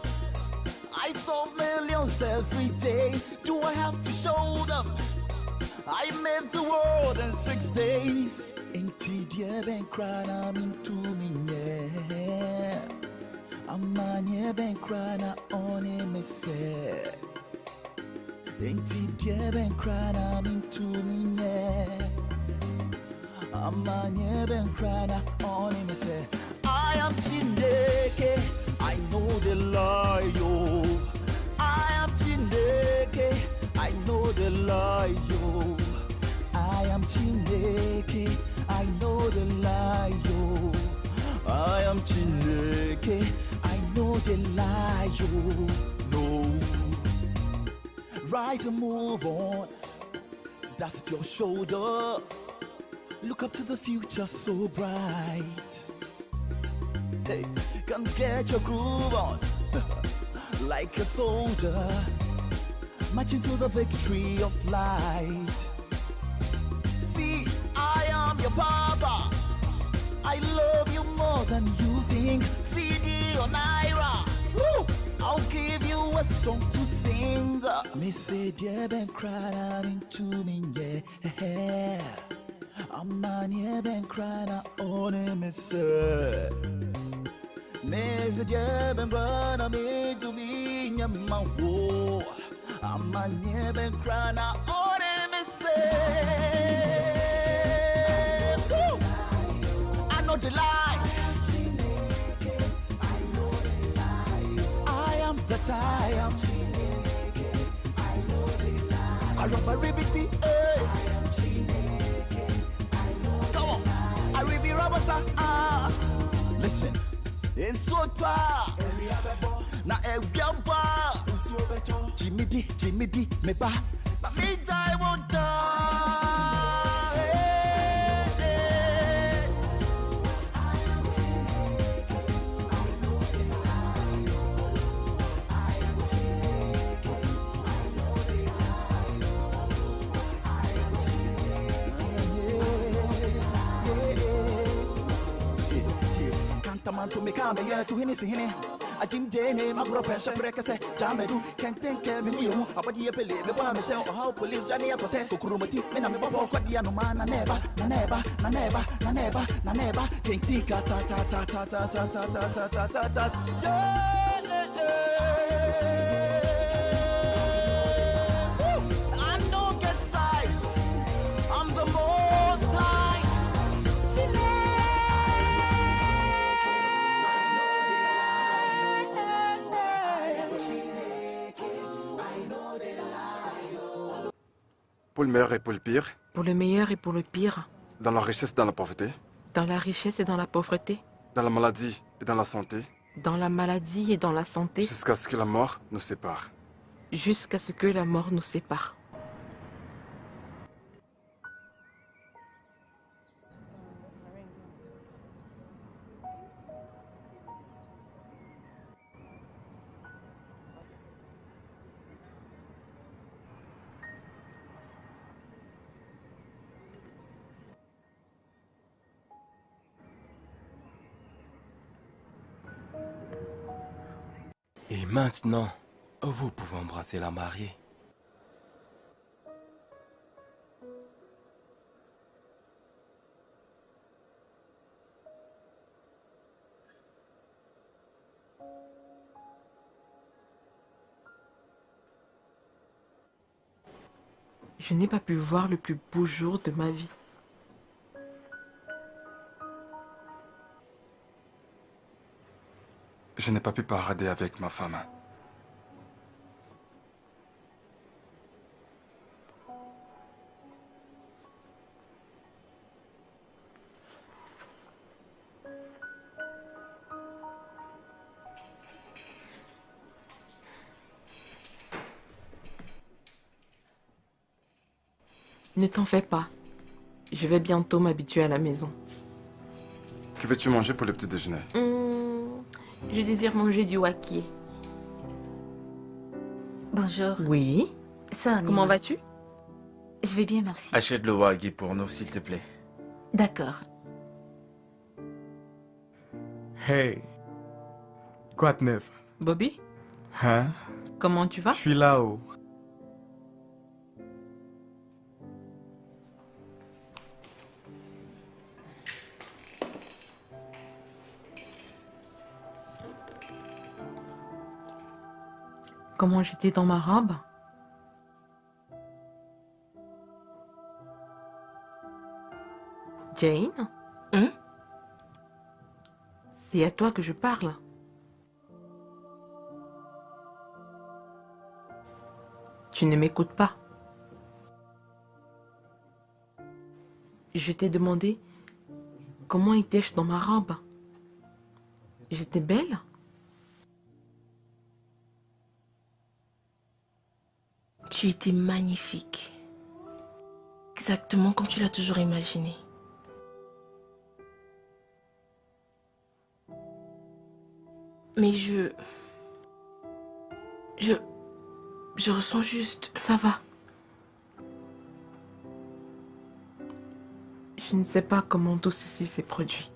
I solve millions every day. Do I have to show them? I made the world in 6 days. Ain't dear ben crying, I'm into me, yeah. I'm on your ben crying, on him, say. Ain't dear ben crying, I'm into me, yeah. I'm on your ben crying, on him, say. I am Chineke, I know the lie, yo. I am Chineke, I know the lie, yo. I am Chineke, I know the lie, yo. I am Chineke, I know the lie, yo. No. Rise and move on. That's your shoulder. Look up to the future so bright. Hey, come get your groove on. Like a soldier, marching to the victory of light. See, I am your papa. I love you more than you think. CD or Naira, woo! I'll give you a song to sing. Me say, dear Ben crying, I'm into me, yeah. I'm on your Ben crying, on him, me say. Me say, dear Ben crying, I'm into me, yeah, my war. I'm on your Ben crying, on him, me say. Woo! I know the lie. that I am. I rub a ribbity, hey. Come on, I ribby rabata, ah. Listen, in Sota, na Ebiamba, Jimmy D, me ba, na me die won't die. Man to me come here to hini sihini a Jim Jane magro pressure prekase jamedu can't think me you abadi pele me ba me say how police jani akote kukurumati me na me babo kwadia no man na neba can't think ta I don't get size, I'm the most high. Pour le meilleur et pour le pire. Pour le meilleur et pour le pire. Dans la richesse et dans la pauvreté. Dans la richesse et dans la pauvreté. Dans la maladie et dans la santé. Dans la maladie et dans la santé. Jusqu'à ce que la mort nous sépare. Jusqu'à ce que la mort nous sépare. Et maintenant, vous pouvez embrasser la mariée. Je n'ai pas pu voir le plus beau jour de ma vie. Je n'ai pas pu parader avec ma femme. Ne t'en fais pas. Je vais bientôt m'habituer à la maison. Que veux-tu manger pour le petit déjeuner? Je désire manger du wakié. Bonjour. Oui. Ça, comment vas-tu? Je vais bien, merci. Achète le wagyu pour nous, s'il te plaît. D'accord. Hey. Quoi de neuf? Bobby? Hein? Comment tu vas? Je suis là-haut. Comment j'étais dans ma robe? Jane? C'est à toi que je parle. Tu ne m'écoutes pas. Je t'ai demandé comment étais-je dans ma robe. J'étais belle? Tu étais magnifique. Exactement comme tu l'as toujours imaginé. Mais je ressens juste... Ça va. Je ne sais pas comment tout ceci s'est produit.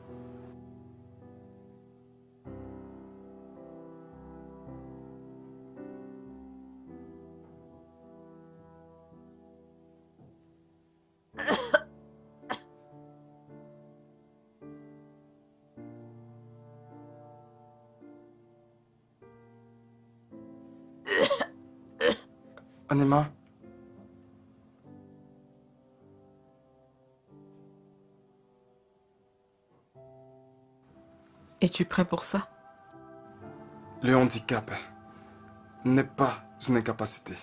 Anima? Es-tu prêt pour ça? Le handicap n'est pas une incapacité.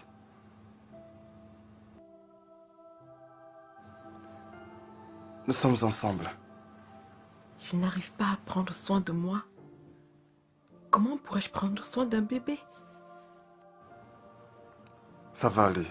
Nous sommes ensemble. Je n'arrive pas à prendre soin de moi. Comment pourrais-je prendre soin d'un bébé? Ça va aller.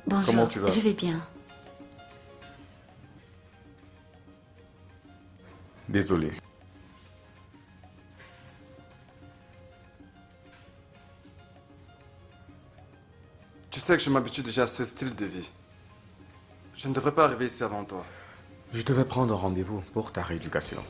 Bonjour, Comment tu vas? Je vais bien. Désolé. Tu sais que je m'habitue déjà à ce style de vie. Je ne devrais pas arriver ici avant toi. Je devais prendre rendez-vous pour ta rééducation.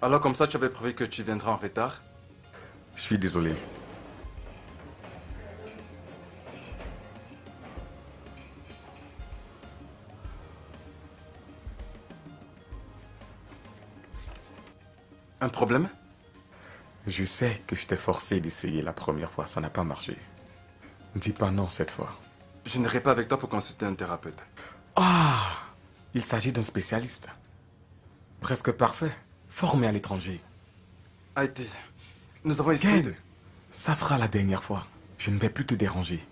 Alors comme ça, tu avais prévu que tu viendras en retard? Je suis désolé. Un problème? Je sais que je t'ai forcé d'essayer la première fois, ça n'a pas marché. Dis pas non cette fois. Je n'irai pas avec toi pour consulter un thérapeute. Ah! Il s'agit d'un spécialiste. Presque parfait. Formé à l'étranger. Haïti, nous avons essayé de... Ça sera la dernière fois. Je ne vais plus te déranger.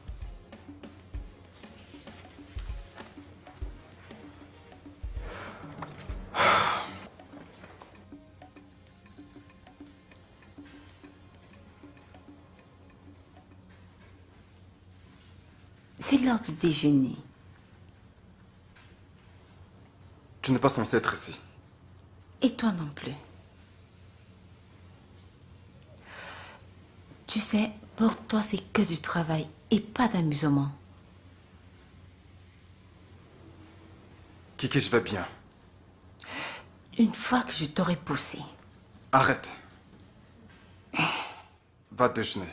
C'est l'heure du déjeuner. Tu n'es pas censé être ici. Et toi non plus. Tu sais, pour toi, c'est que du travail et pas d'amusement. Kiki, je vais bien. Une fois que je t'aurai poussé. Arrête. Va déjeuner.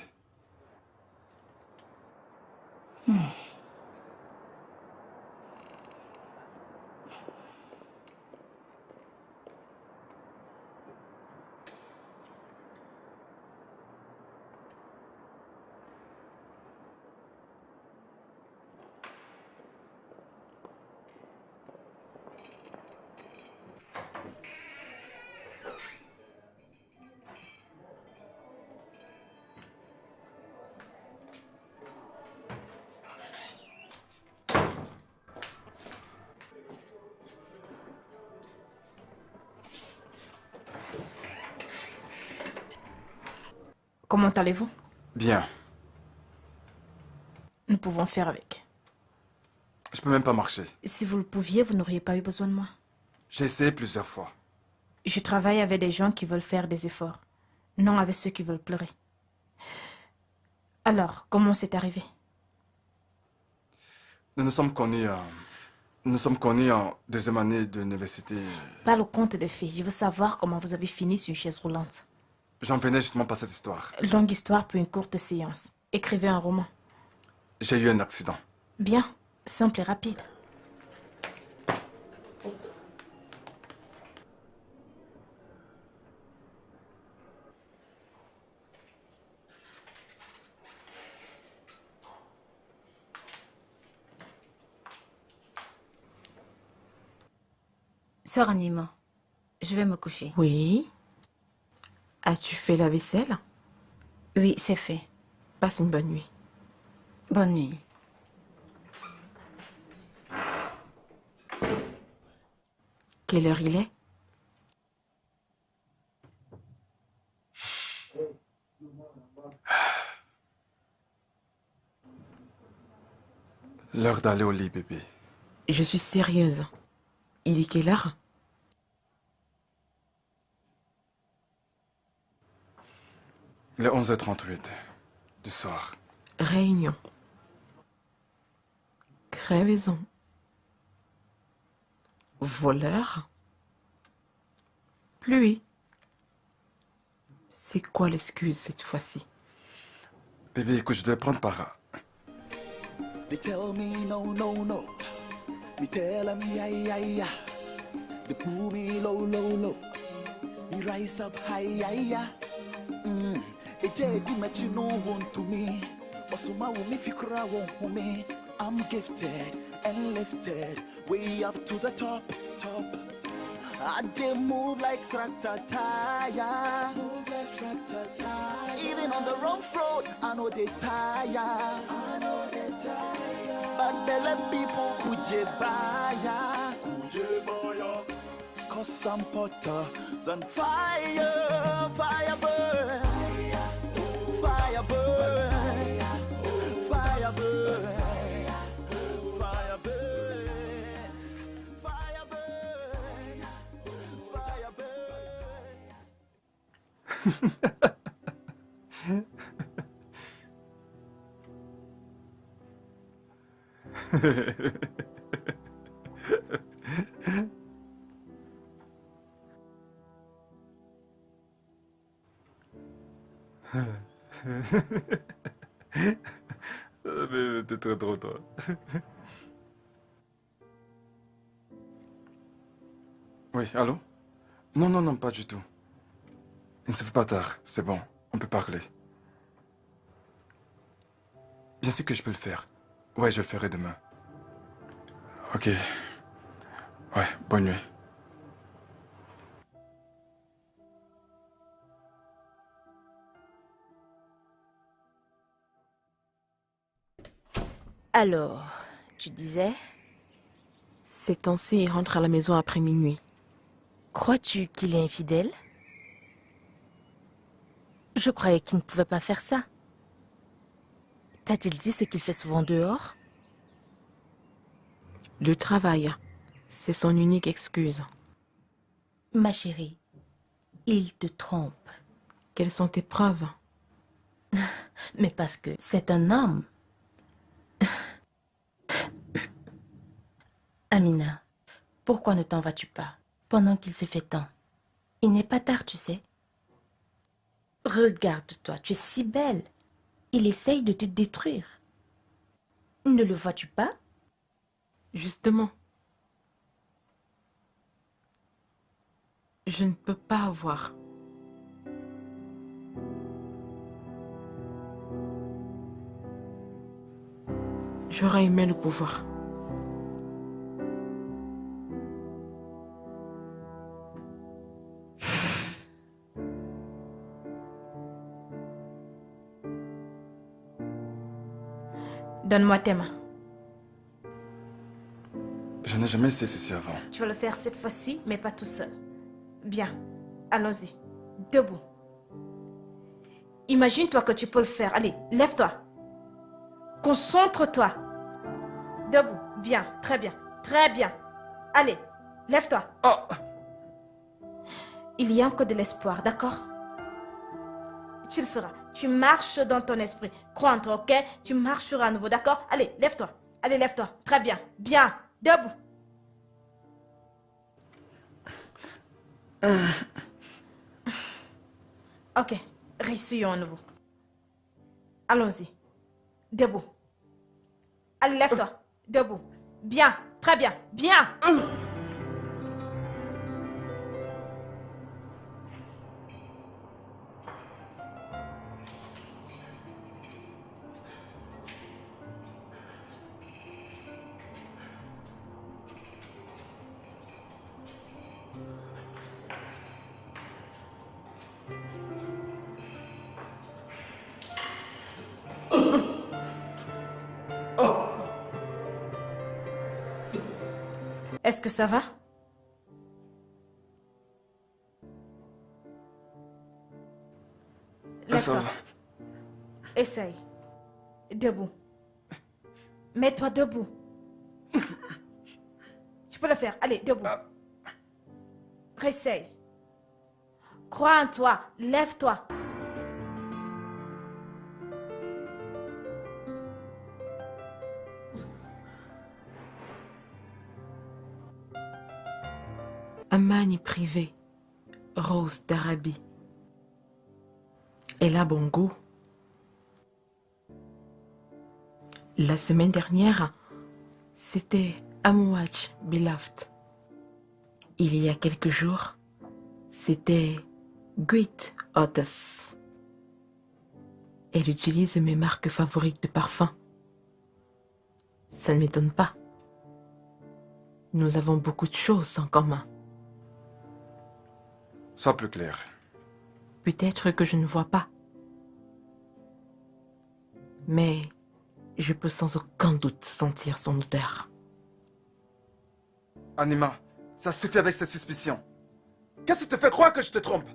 Comment allez-vous? Bien. Nous pouvons faire avec. Je peux même pas marcher. Si vous le pouviez, vous n'auriez pas eu besoin de moi. J'ai essayé plusieurs fois. Je travaille avec des gens qui veulent faire des efforts, non avec ceux qui veulent pleurer. Alors, comment c'est arrivé? Nous nous sommes connus en deuxième année d'université. Pas le compte des filles. Je veux savoir comment vous avez fini sur une chaise roulante. J'en venais justement par cette histoire. Longue histoire pour une courte séance. Écrivez un roman. J'ai eu un accident. Bien, simple et rapide. Sœur Anima, je vais me coucher. Oui. As-tu fait la vaisselle? Oui, c'est fait. Passe une bonne nuit. Bonne nuit. Quelle heure il est? L'heure d'aller au lit, bébé. Je suis sérieuse. Il est quelle heure? Il est 11h38 du soir. Réunion. Crevaison. Voleur. Pluie. C'est quoi l'excuse cette fois-ci? Bébé, écoute, je dois prendre par... They tell me no, no, no. Me tell them yeah, yeah, yeah. They pull me low, low, low. Me rise up high, yeah, yeah. It just met you no one to me. Osuma will me fikra won't me. I'm gifted and lifted way up to the top, top. I did move like tractor tire. Move like tractor tire. Even on the rough road, I know they tire. I know they tire. But they let people kuje baya. Kuje baya. Cause I'm hotter than fire. Fire burn. Fire burn. Fire burn. Fire burn. Fire burn. Fire Mais t'es très drôle, toi. Oui, allô? Non, non, non, pas du tout. Il ne se fait pas tard, c'est bon, on peut parler. Bien sûr que je peux le faire. Ouais, je le ferai demain. Ok. Ouais, bonne nuit. Alors, tu disais? Ces temps-ci, il rentre à la maison après minuit. Crois-tu qu'il est infidèle? Je croyais qu'il ne pouvait pas faire ça. T'a-t-il dit ce qu'il fait souvent dehors? Le travail, c'est son unique excuse. Ma chérie, il te trompe. Quelles sont tes preuves? Mais parce que c'est un homme. Amina, pourquoi ne t'en vas-tu pas pendant qu'il se fait temps? Il n'est pas tard, tu sais. Regarde-toi, tu es si belle. Il essaye de te détruire. Ne le vois-tu pas? Justement. Je ne peux pas avoir. J'aurais aimé le pouvoir. Donne-moi tes mains. Je n'ai jamais essayé ceci avant. Tu vas le faire cette fois-ci, mais pas tout seul. Bien, allons-y. Debout. Imagine-toi que tu peux le faire. Allez, lève-toi. Concentre-toi. Debout. Bien, très bien. Très bien. Allez, lève-toi. Oh. Il y a encore de l'espoir, d'accord? Tu le feras. Tu marches dans ton esprit. Crois en toi, ok? Tu marcheras à nouveau, d'accord? Allez, lève-toi. Allez, lève-toi. Très bien. Bien. Debout. Ok. Réessuyons à nouveau. Allons-y. Debout. Allez, lève-toi. Debout. Bien. Très bien. Bien. Est-ce que ça va? Ça va. Essaye. Debout. Mets-toi debout. Tu peux le faire. Allez, debout. Réessaye. Crois en toi. Lève-toi. Amani privé, Rose d'Arabie. Elle a bon goût. La semaine dernière, c'était Amouach Beloved. Il y a quelques jours, c'était Great Otis. Elle utilise mes marques favorites de parfum. Ça ne m'étonne pas. Nous avons beaucoup de choses en commun. Sois plus clair. Peut-être que je ne vois pas. Mais je peux sans aucun doute sentir son odeur. Anima, ça suffit avec ces suspicions. Qu'est-ce qui te fait croire que je te trompe?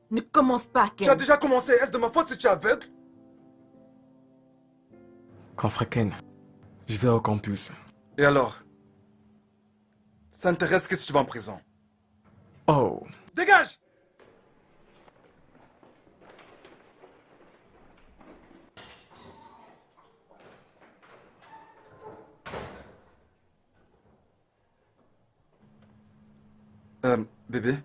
Ne commence pas, Ken. Tu as déjà commencé. Est-ce de ma faute si tu es aveugle? Confrère Ken, je vais au campus. Et alors? Ça intéresse que si tu vas en prison. Oh. Dégage! Bébé?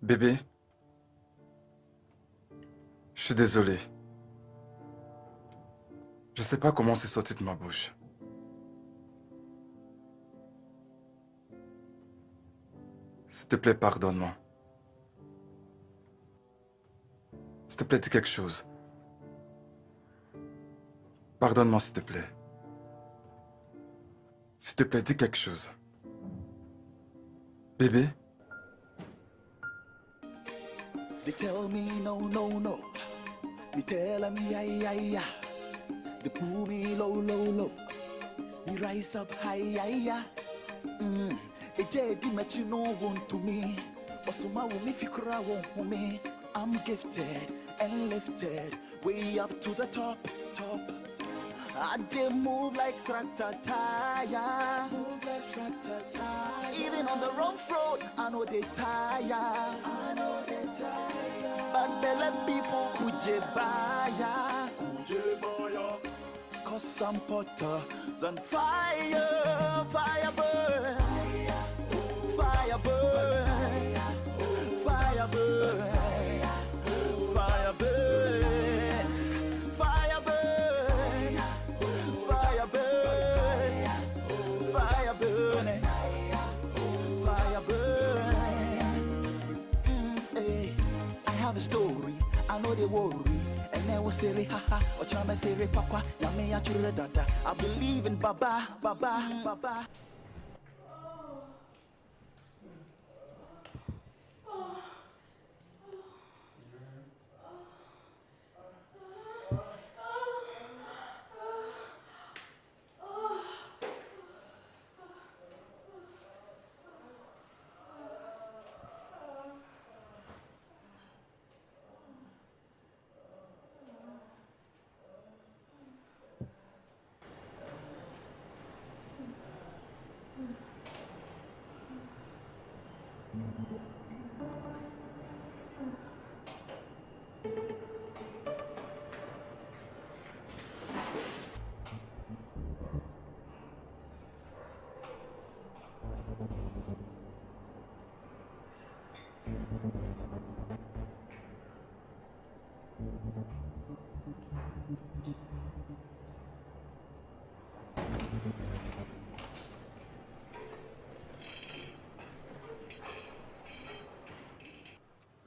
Bébé, je suis désolé. Je sais pas comment c'est sorti de ma bouche. S'il te plaît, pardonne-moi. S'il te plaît, dis quelque chose. Pardonne-moi, s'il te plaît. S'il te plaît, dis quelque chose. Bébé? They tell me no, no, no. Me tell me yeah, yeah, yeah. They pull me low, low, low. Me rise up high, yeah, yeah. A JD met you no one to me. Osuma will me fikra won't me. I'm gifted and lifted way up to the top, top. I did move like tractor tire. Move like tractor tire. Even on the rough road, I know they tire. I know they tire. But they let people kujebaya. Kujebaya. Cause I'm hotter than fire. Fire burn. Fire burn. Fire burn. Fire burn. Fire burn. Fire burn. Fire burn. Fire burn. Hey, I have a story. I know they worry. And I was say haha. Or chama say papa. Yame ya chure dada. I believe in Baba, Baba, Baba.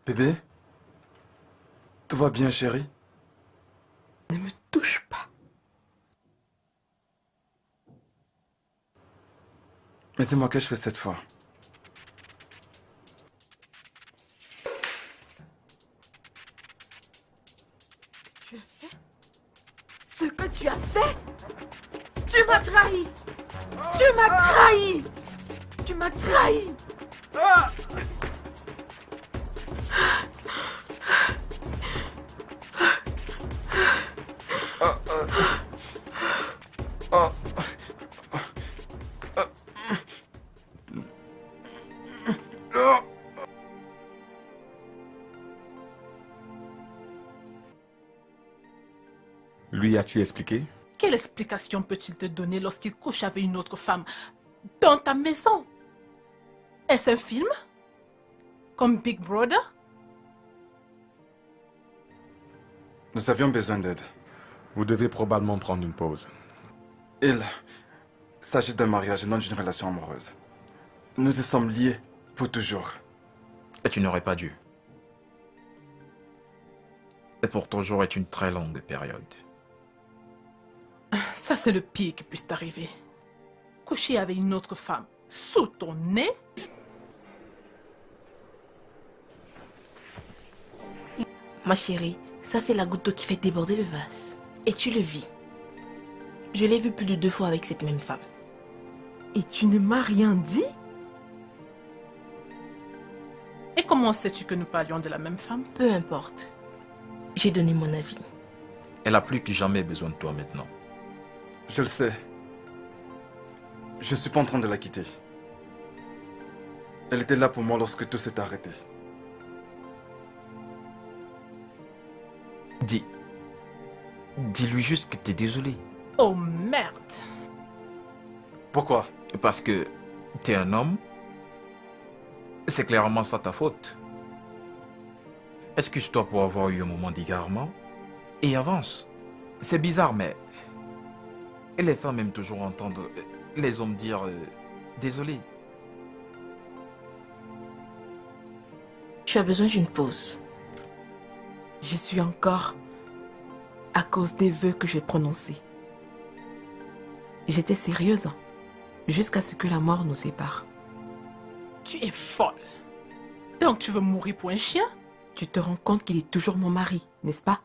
Bébé? Tout va bien, chérie? Ne me touche pas. Mais dis-moi, qu'ai-je fait cette fois? Tu as fait ce que tu as fait? Tu m'as trahi! Tu m'as trahi! Tu m'as trahi! Lui as-tu expliqué? Quelle explication peut-il te donner lorsqu'il couche avec une autre femme dans ta maison? Est-ce un film? Comme Big Brother? Nous avions besoin d'aide. Vous devez probablement prendre une pause. Il s'agit d'un mariage et non d'une relation amoureuse. Nous y sommes liés pour toujours. Et tu n'aurais pas dû. Et pour toujours est une très longue période. Ça, c'est le pire qui puisse t'arriver. Coucher avec une autre femme sous ton nez? Ma chérie, ça c'est la goutte d'eau qui fait déborder le vase. Et tu le vis. Je l'ai vu plus de 2 fois avec cette même femme. Et tu ne m'as rien dit? Et comment sais-tu que nous parlions de la même femme? Peu importe. J'ai donné mon avis. Elle a plus que jamais besoin de toi maintenant. Je le sais. Je suis pas en train de la quitter. Elle était là pour moi lorsque tout s'est arrêté. Dis-lui juste que t'es désolé. Oh merde! Pourquoi? Parce que t'es un homme. C'est clairement ça ta faute. Excuse-toi pour avoir eu un moment d'égarement et avance. C'est bizarre, mais les femmes aiment toujours entendre les hommes dire désolé. Tu as besoin d'une pause. Je suis encore à cause des vœux que j'ai prononcés. J'étais sérieuse jusqu'à ce que la mort nous sépare. Tu es folle. Donc tu veux mourir pour un chien? Tu te rends compte qu'il est toujours mon mari, n'est-ce pas?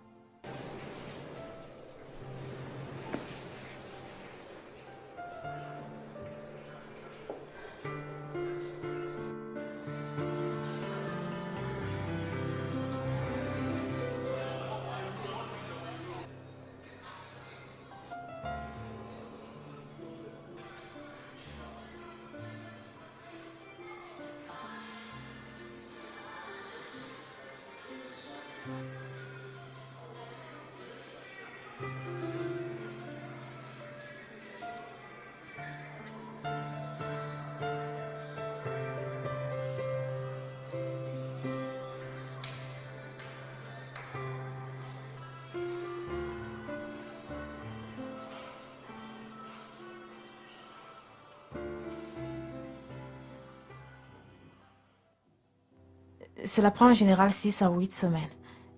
Cela prend en général 6 à 8 semaines.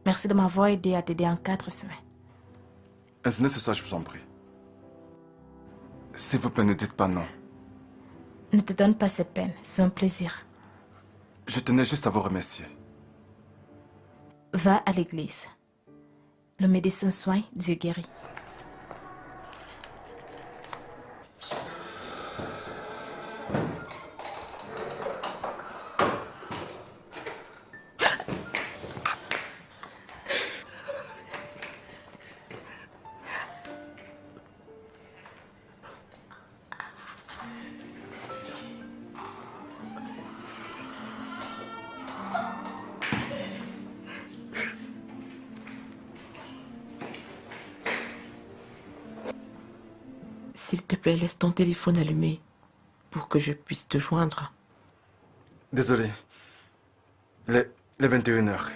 Merci de m'avoir aidé à t'aider en 4 semaines. Ainsi n'est-ce ça, je vous en prie. S'il vous plaît, ne dites pas non. Ne te donne pas cette peine, c'est un plaisir. Je tenais juste à vous remercier. Va à l'église. Le médecin soigne, Dieu guérit. S'il te plaît, laisse ton téléphone allumé pour que je puisse te joindre. Désolé. Les 21 heures.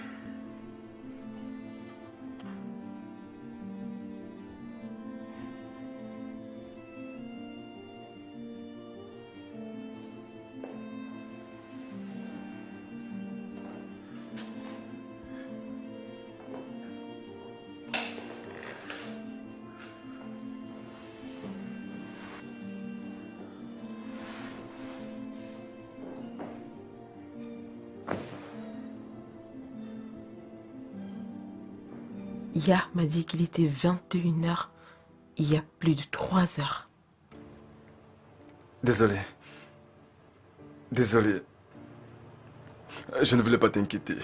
Ya m'a dit qu'il était 21h il y a plus de 3 heures. Désolé. Désolé. Je ne voulais pas t'inquiéter.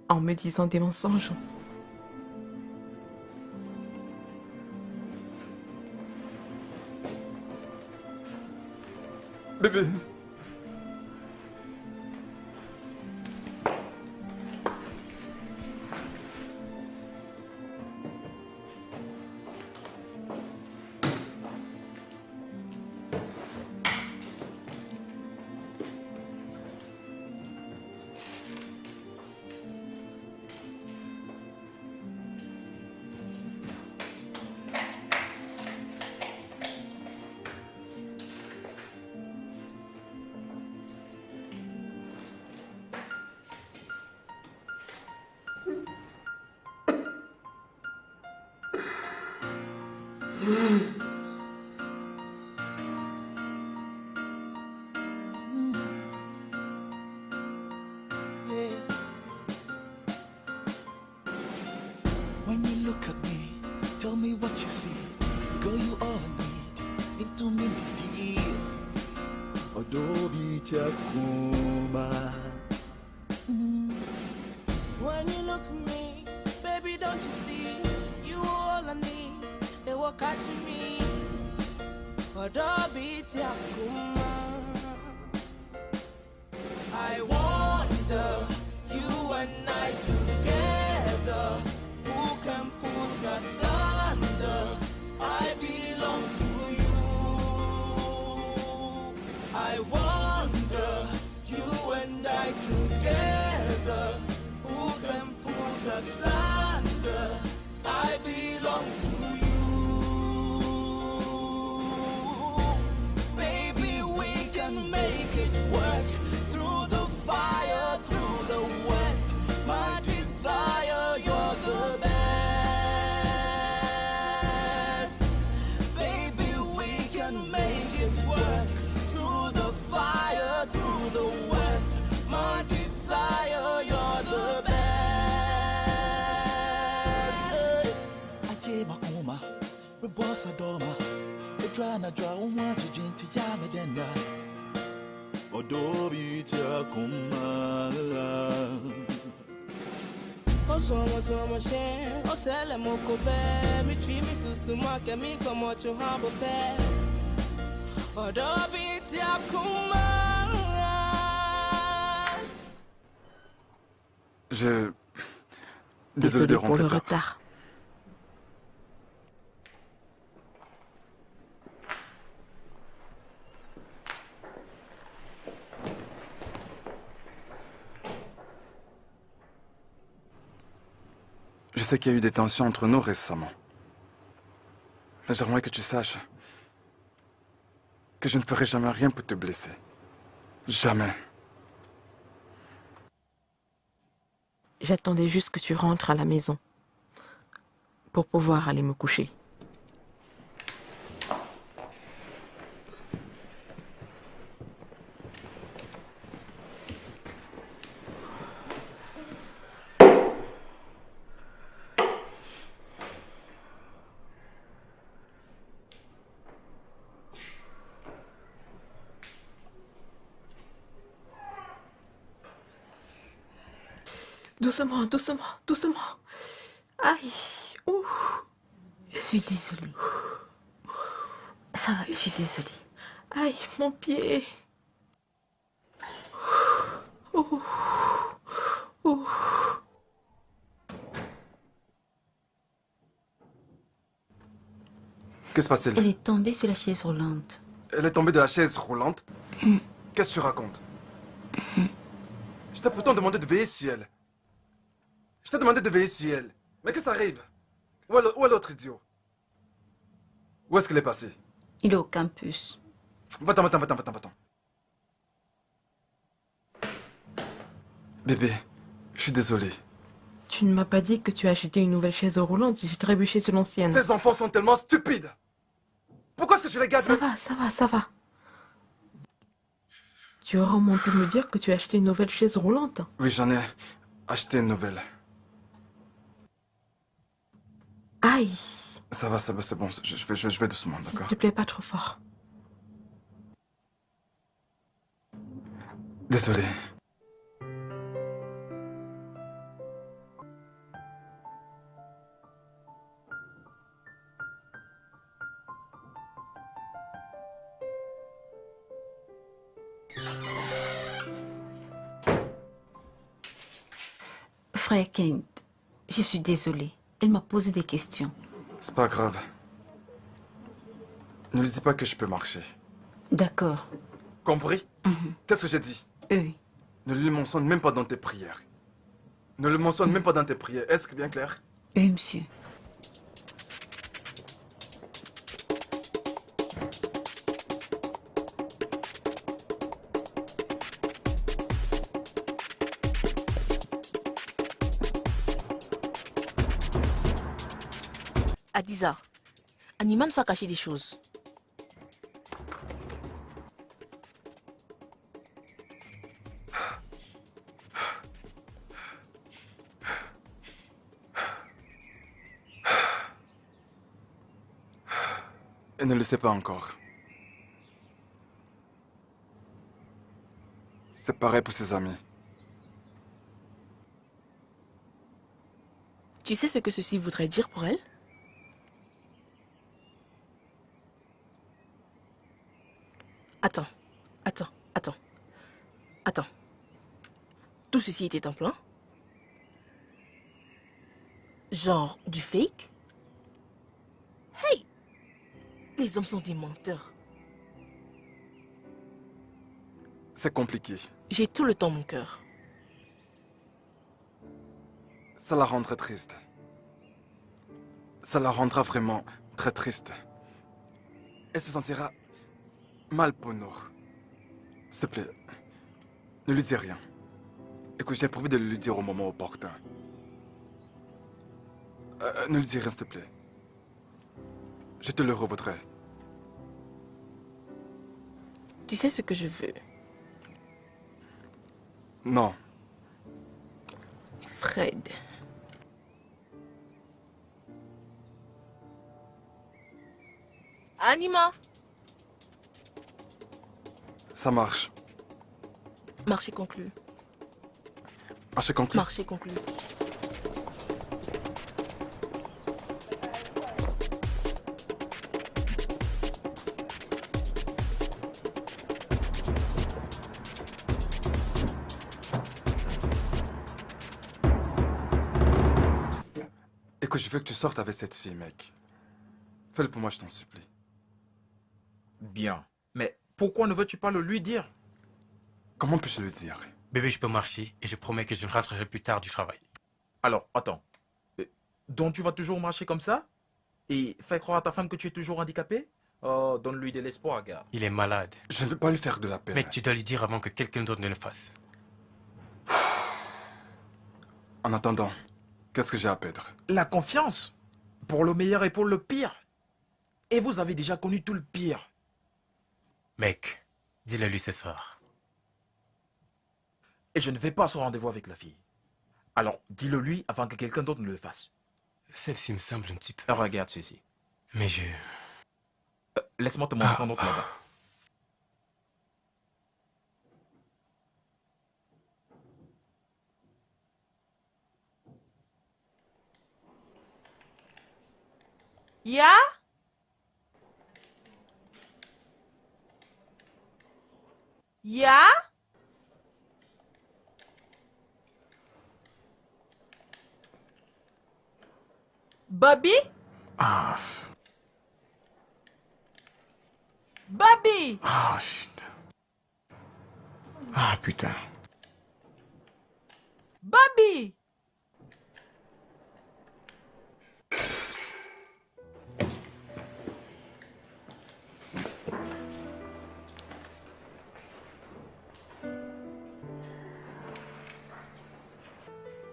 En me disant des mensonges. Bébé. When you look at me, tell me what you see. Girl, you all I need. Into me deep. Adobe Takuma. When you look at me, baby, don't you see? You all I need. They will catch me. Adobe Takuma. I wonder, you and I together, who can put us under? I belong to you. I wonder, you and I together, who can put us under? I belong to you. Baby, we can make it work. Through the fire, through the west, my desire, you're the best. Baby, we can make it work. Through the fire, through the west, my desire, you're the best. Aje makoma, rebosa doma. Edrana dra umwa jujinti yame denya. Adobe Takuma. Osomo tomo shen, osele moko be, mi tri mi susu make mi komo chu hambo pe. Adobe Takuma. Désolé de pour rentrer le tard. retard. Je sais qu'il y a eu des tensions entre nous récemment. Mais j'aimerais que tu saches que je ne ferai jamais rien pour te blesser. Jamais. J'attendais juste que tu rentres à la maison pour pouvoir aller me coucher. Doucement, doucement, doucement. Aïe, ouh. Je suis désolée. Ça va, je suis désolée. Aïe, mon pied. Ouh. Ouh. Que se passe-t-il? Elle est tombée sur la chaise roulante. Elle est tombée de la chaise roulante? Qu'est-ce que tu racontes? Je t'ai pourtant demandé de veiller sur elle. Je t'ai demandé de veiller sur elle. Mais qu'est-ce qui arrive? Où est l'autre idiot? Où est-ce qu'elle est passée? Il est au campus. Va-t'en, va-t'en, va-t'en, va-t'en, va-t'en. Bébé, je suis désolé. Tu ne m'as pas dit que tu as acheté une nouvelle chaise roulante. J'ai trébuché sur l'ancienne. Ces enfants sont tellement stupides. Pourquoi est-ce que tu les gardes? Ça va, ça va, ça va. Tu auras au moins pu me dire que tu as acheté une nouvelle chaise roulante. Oui, j'en ai acheté une nouvelle. Aïe. Ça va, c'est bon. Je vais doucement, S'il d'accord? te plaît, pas trop fort. Désolé. Frère Kent, je suis désolée. Elle m'a posé des questions. C'est pas grave. Ne lui dis pas que je peux marcher. D'accord. Compris? Qu'est-ce que j'ai dit? Oui. Ne le mentionne même pas dans tes prières. Ne le mentionne même pas dans tes prières. Est-ce que bien clair? Oui, monsieur. Adiza, Anima nous a caché des choses. Elle ne le sait pas encore. C'est pareil pour ses amis. Tu sais ce que ceci voudrait dire pour elle? Attends. Tout ceci était un plan? Genre du fake? Hey! Les hommes sont des menteurs. C'est compliqué. J'ai tout le temps mon cœur. Ça la rendrait triste. Ça la rendra vraiment très triste. Elle se sentira mal pour nous. S'il te plaît, ne lui dis rien. Écoute, j'ai prévu de lui dire au moment opportun. Ne lui dis rien, s'il te plaît. Je te le revaudrai. Tu sais ce que je veux? Non. Fred. Anima! Ça marche. Marché conclu. Marché conclu. Marché conclu. Écoute, je veux que tu sortes avec cette fille, mec. Fais-le pour moi, je t'en supplie. Bien. Mais pourquoi ne veux-tu pas le lui dire? Comment puis-je le dire? Bébé, je peux marcher et je promets que je ne rentrerai plus tard du travail. Alors, attends. Donc tu vas toujours marcher comme ça? Et faire croire à ta femme que tu es toujours handicapé? Oh, donne-lui de l'espoir, gars. Il est malade. Je ne veux pas lui faire de la peine. Mec, tu dois lui dire avant que quelqu'un d'autre ne le fasse. En attendant, qu'est-ce que j'ai à perdre? La confiance. Pour le meilleur et pour le pire. Et vous avez déjà connu tout le pire. Mec, dis-le lui ce soir. Et je ne vais pas à ce rendez-vous avec la fille. Alors, dis-le lui avant que quelqu'un d'autre ne le fasse. Celle-ci me semble un petit peu... Regarde ceci. Mais je... Laisse-moi te montrer un autre là-bas. Ya? Ya? Bobby? Ah, Bobby! ah, shit. Ah, putain. Bobby!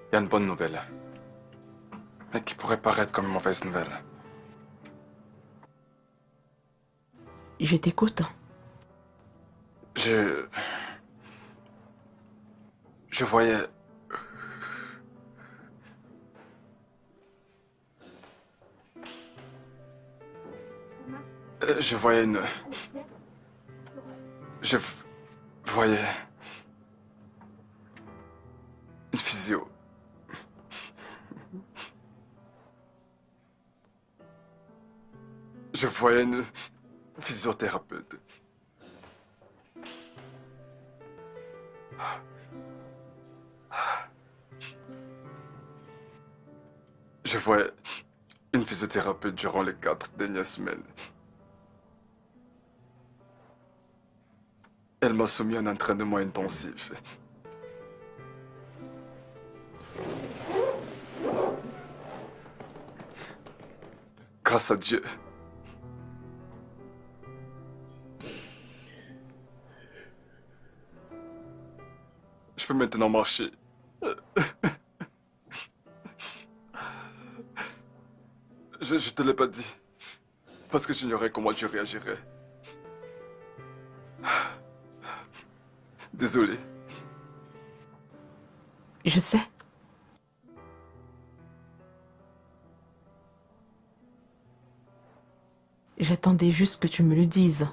Il y a une bonne nouvelle. Mais qui pourrait paraître comme une mauvaise nouvelle. Je t'écoute. Je voyais... Je voyais une... Je voyais... une physio. Je voyais une physiothérapeute. Je voyais une physiothérapeute durant les 4 dernières semaines. Elle m'a soumis à un entraînement intensif. Grâce à Dieu. Je peux maintenant marcher. Je te l'ai pas dit. Parce que j'ignorais comment tu réagirais. Désolé. Je sais. J'attendais juste que tu me le dises.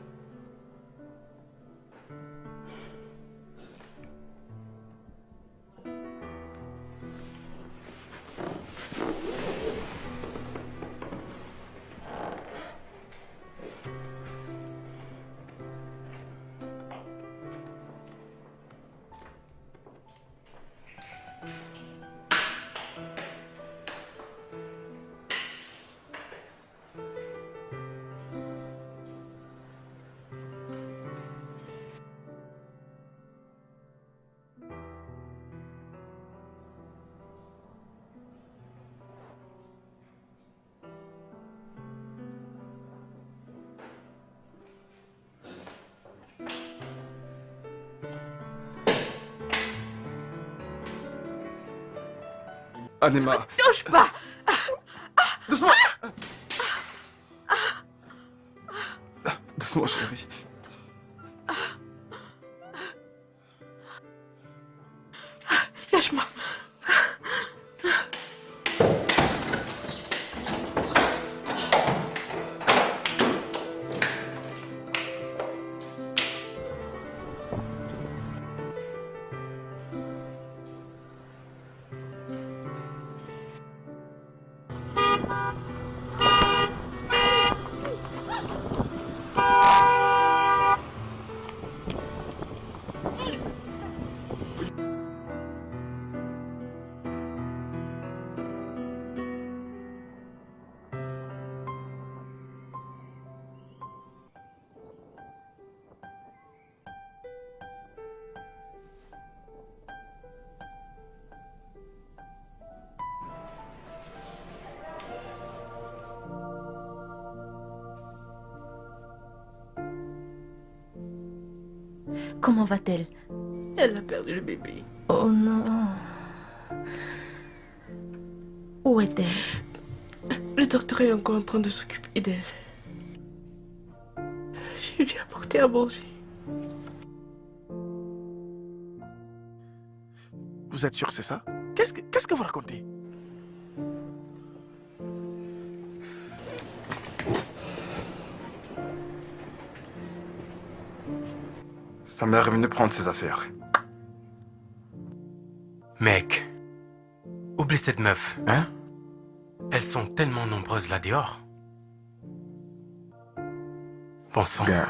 Anima. Touche pas! Doucement! Doucement, chérie. Lâche-moi! Comment va-t-elle? Elle a perdu le bébé. Oh non. Où est-elle? Le docteur est encore en train de s'occuper d'elle. Je lui ai apporté à manger. Vous êtes sûr, c'est ça? Qu'est-ce que vous racontez? Sa mère est venue prendre ses affaires. Mec, oublie cette meuf. Hein? Elles sont tellement nombreuses là dehors. Bon sang. Bien.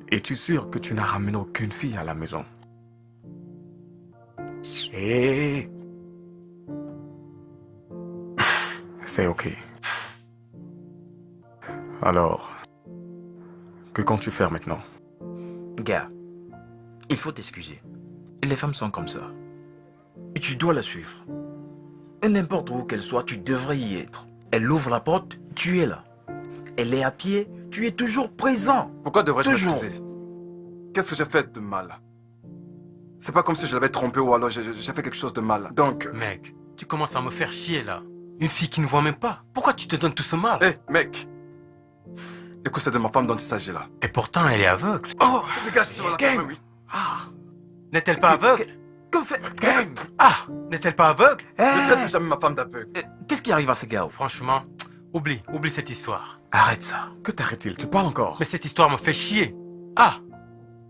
Es-tu sûr que tu n'as ramené aucune fille à la maison? Hé! C'est ok. Alors, que comptes-tu faire maintenant? Gars, il faut t'excuser. Les femmes sont comme ça. Et tu dois la suivre. Et n'importe où qu'elle soit, tu devrais y être. Elle ouvre la porte, tu es là. Elle est à pied, tu es toujours présent. Pourquoi devrais-je Toujours. m'excuser? Qu'est-ce que j'ai fait de mal? C'est pas comme si je l'avais trompé ou alors j'ai fait quelque chose de mal. Donc... Mec, tu commences à me faire chier là. Une fille qui ne voit même pas. Pourquoi tu te donnes tout ce mal? Hé, mec! Écoute, c'est de ma femme dont il s'agit là. Et pourtant, elle est aveugle. Oh! Dégage sur la Gang. table, oui. Ah! N'est-elle pas aveugle? Que fait... Ah! N'est-elle pas aveugle? Ne traite plus jamais ma femme d'aveugle. Qu'est-ce qui arrive à ce gars? Franchement, Oublie cette histoire. Arrête ça. Que t'arrête-t-il? Tu parles encore? Mais cette histoire me fait chier. Ah!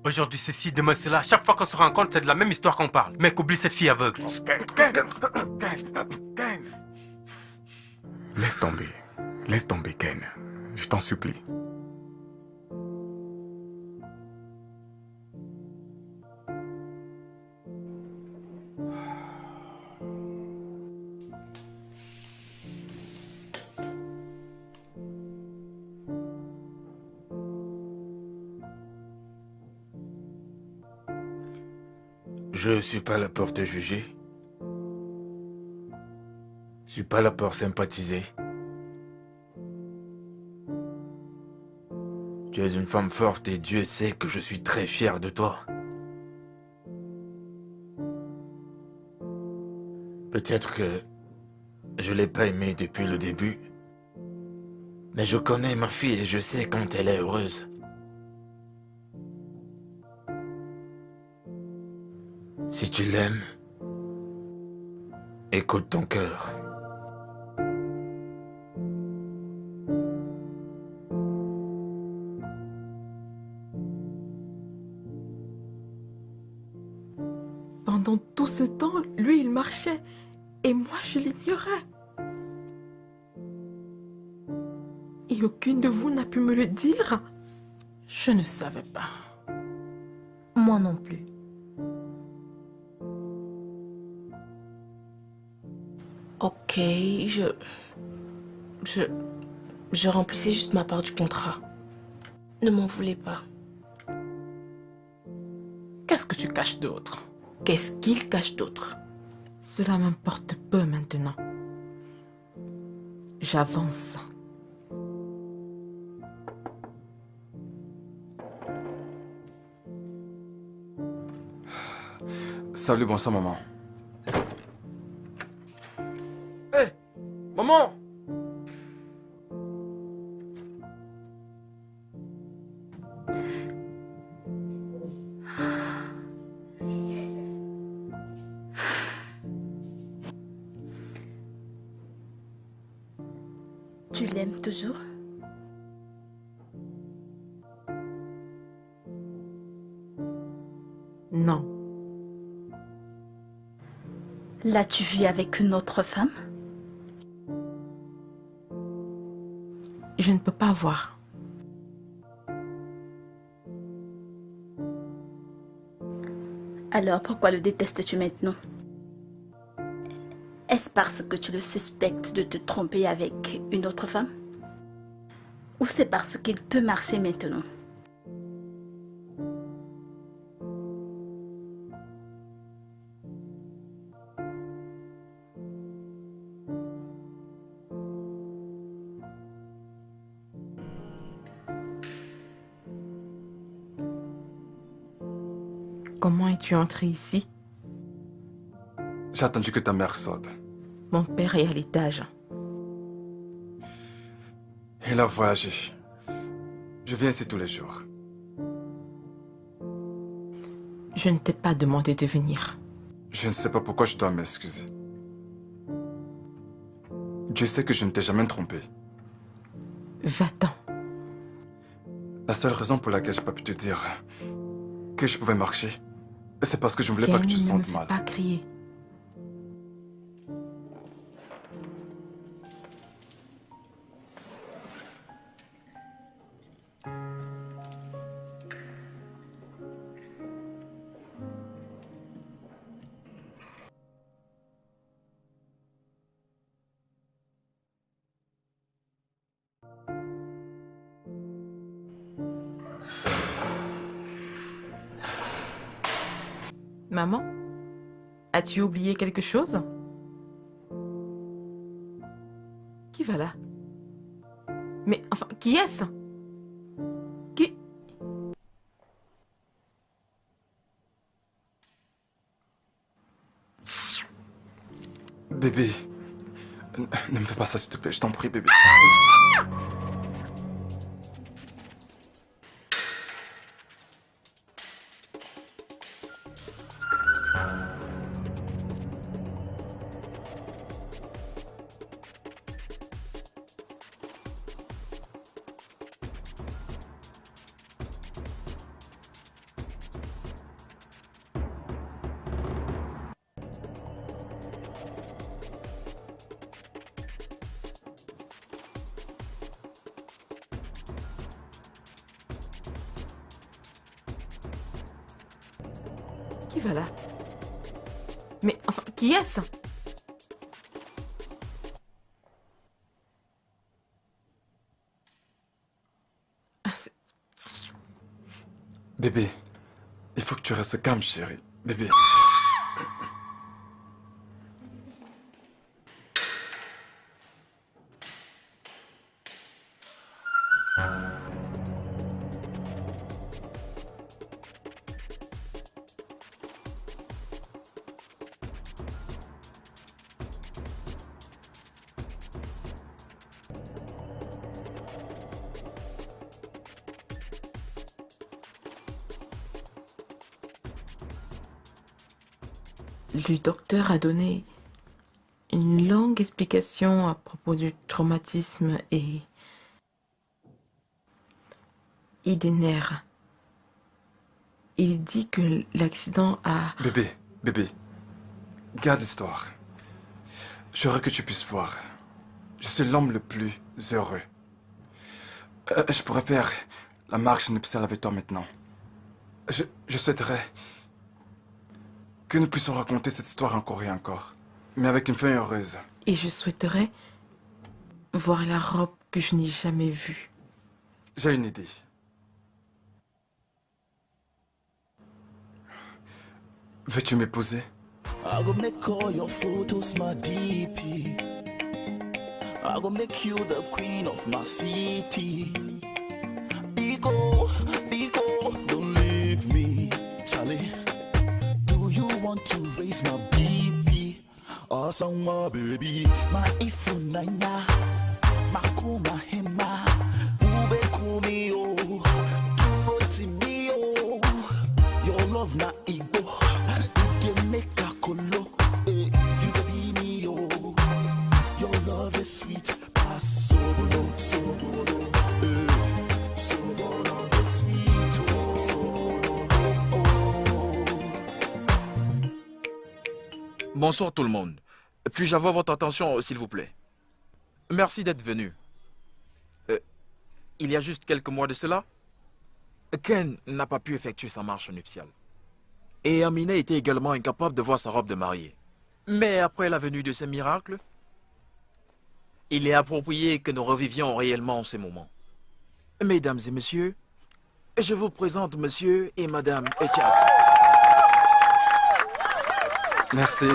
Aujourd'hui ceci, demain cela. Chaque fois qu'on se rencontre, c'est de la même histoire qu'on parle. Mec, oublie cette fille aveugle. Laisse tomber. Laisse tomber, Ken. Je t'en supplie. Je suis pas là pour te juger. Je suis pas là pour sympathiser. Tu es une femme forte et Dieu sait que je suis très fier de toi. Peut-être que je l'ai pas aimée depuis le début, mais je connais ma fille et je sais quand elle est heureuse. Si tu l'aimes, écoute ton cœur. Pendant tout ce temps, lui, il marchait et moi, je l'ignorais. Et aucune de vous n'a pu me le dire. Je ne savais pas. Moi non plus. Ok, je remplissais juste ma part du contrat. Ne m'en voulez pas. Qu'est-ce que tu caches d'autre? Qu'est-ce qu'il cache d'autre? Cela m'importe peu maintenant. J'avance. Salut, bonsoir maman. Hé, maman! Tu l'aimes toujours? Non. L'as-tu vu avec une autre femme? Je ne peux pas voir. Alors pourquoi le détestes-tu maintenant? Est-ce parce que tu le suspectes de te tromper avec une autre femme? Ou c'est parce qu'il peut marcher maintenant? Comment es-tu entré ici? J'ai attendu que ta mère sorte. Mon père est à l'étage. Il a voyagé. Je viens ici tous les jours. Je ne t'ai pas demandé de venir. Je ne sais pas pourquoi je dois m'excuser. Dieu sait que je ne t'ai jamais trompé. Va-t'en. La seule raison pour laquelle je n'ai pas pu te dire que je pouvais marcher, c'est parce que je ne voulais pas que tu te Ken, ne me sentes fais mal. pas crier. Maman, as-tu oublié quelque chose? Qui va là? Mais enfin, qui est-ce? Qui? Bébé, ne me fais pas ça s'il te plaît, je t'en prie bébé. Qui va là? Mais enfin, qui est-ce? Bébé, il faut que tu restes calme, chérie. Bébé. Le docteur a donné une longue explication à propos du traumatisme et des nerfs. Il dit que l'accident a... Bébé, garde l'histoire. J'aimerais que tu puisses voir. Je suis l'homme le plus heureux. Je pourrais faire la marche nuptiale avec toi maintenant. Je souhaiterais que nous puissions raconter cette histoire encore et encore, mais avec une fin heureuse. Et je souhaiterais voir la robe que je n'ai jamais vue. J'ai une idée. Veux-tu m'épouser? I go make all your photos my DP. I go make you the queen of my city. Biko, don't leave me, Charlie. Do you want to raise my BP? Or someone, baby, my ifunanya, makuma hema, ube kumio, kuroti mio. Your love na igbo, you make a colo, you be me, yo. Your love is sweet, pass so low, so low, so low, is sweet, Bonsoir tout le monde. Puis-je avoir votre attention, s'il vous plaît? Merci d'être venu. Il y a juste quelques mois de cela, Ken n'a pas pu effectuer sa marche nuptiale. Et Amina était également incapable de voir sa robe de mariée. Mais après la venue de ces miracles, il est approprié que nous revivions réellement ces moments. Mesdames et messieurs, je vous présente monsieur et madame Etienne. Merci.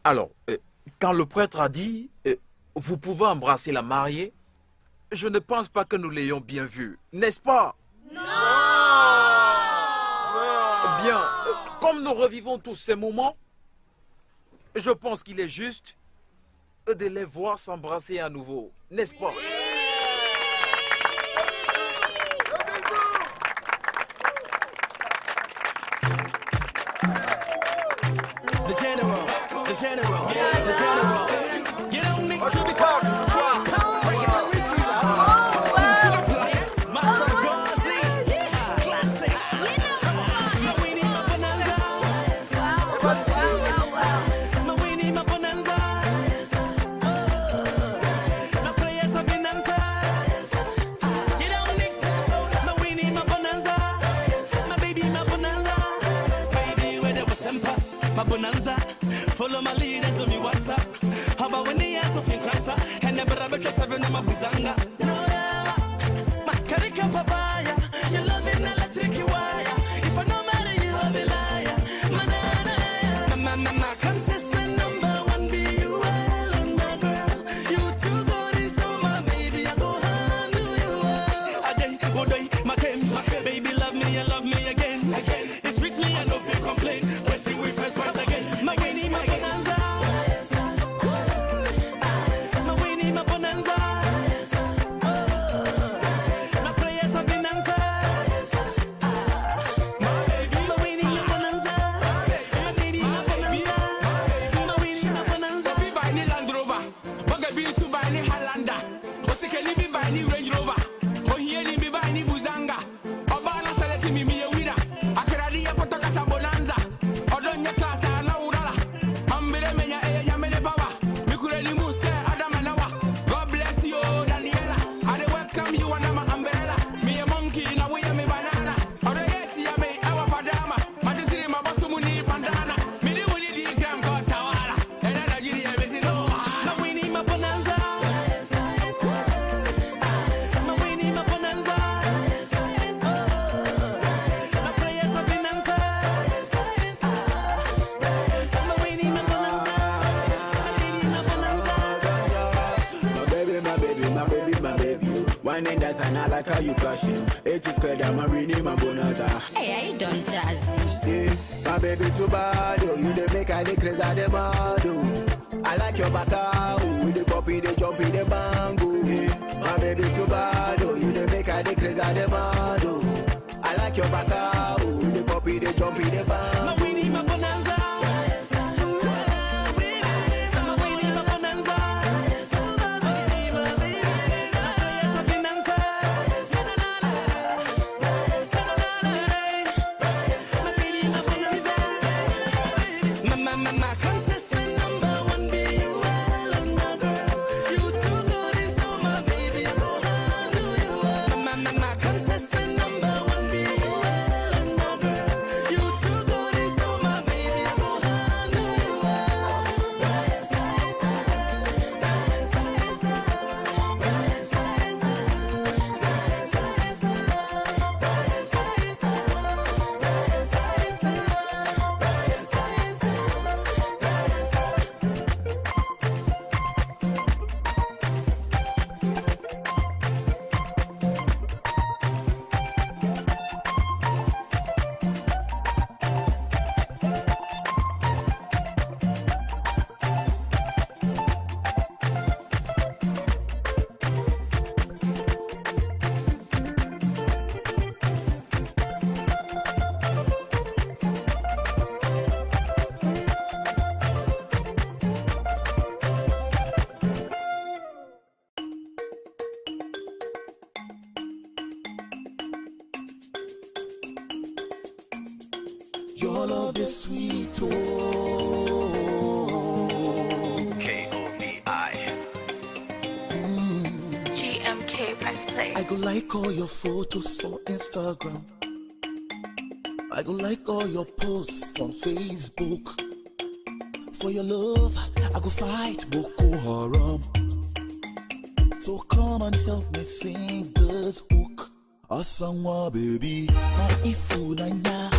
Alors, quand le prêtre a dit « Vous pouvez embrasser la mariée », je ne pense pas que nous l'ayons bien vu, n'est-ce pas? Non! Bien, comme nous revivons tous ces moments, je pense qu'il est juste de les voir s'embrasser à nouveau, n'est-ce pas? The general, the general, the general. You don't need to be talking. Bonanza, follow my lead and me WhatsApp. How about when they ask of in Kransa and never have a trust of my Buzanga? My Karika papaya, you love in electric wire. If I know matter, you love a liar. My contestant number one, be you well on my girl. You too good is so my baby, I go handle you well. Again, my game, baby, love me and love me again. It's with me, I know if you complain. My Winnie, my bonanza. My prayers have been answered. in the sun, I like how you flashing. It is clear that my rename my bonanza. Hey, I don't jazzy. Hey, my baby too bad, oh. You the make I the crazy the mad, oh. I like your back out, with the copy, the jumpy, the bango. Hey, my baby too bad, oh. You the make I the crazy the mad, oh. I like your back out, with the copy, the jumpy, the bango. My Winnie, my bonanza. Your love is sweet, oh. K-O-B-I. GMK, press play. I go like all your photos for Instagram. I go like all your posts on Facebook. For your love, I go fight Boko Haram. So come and help me sing this hook. Asanwa baby, ifu nanya.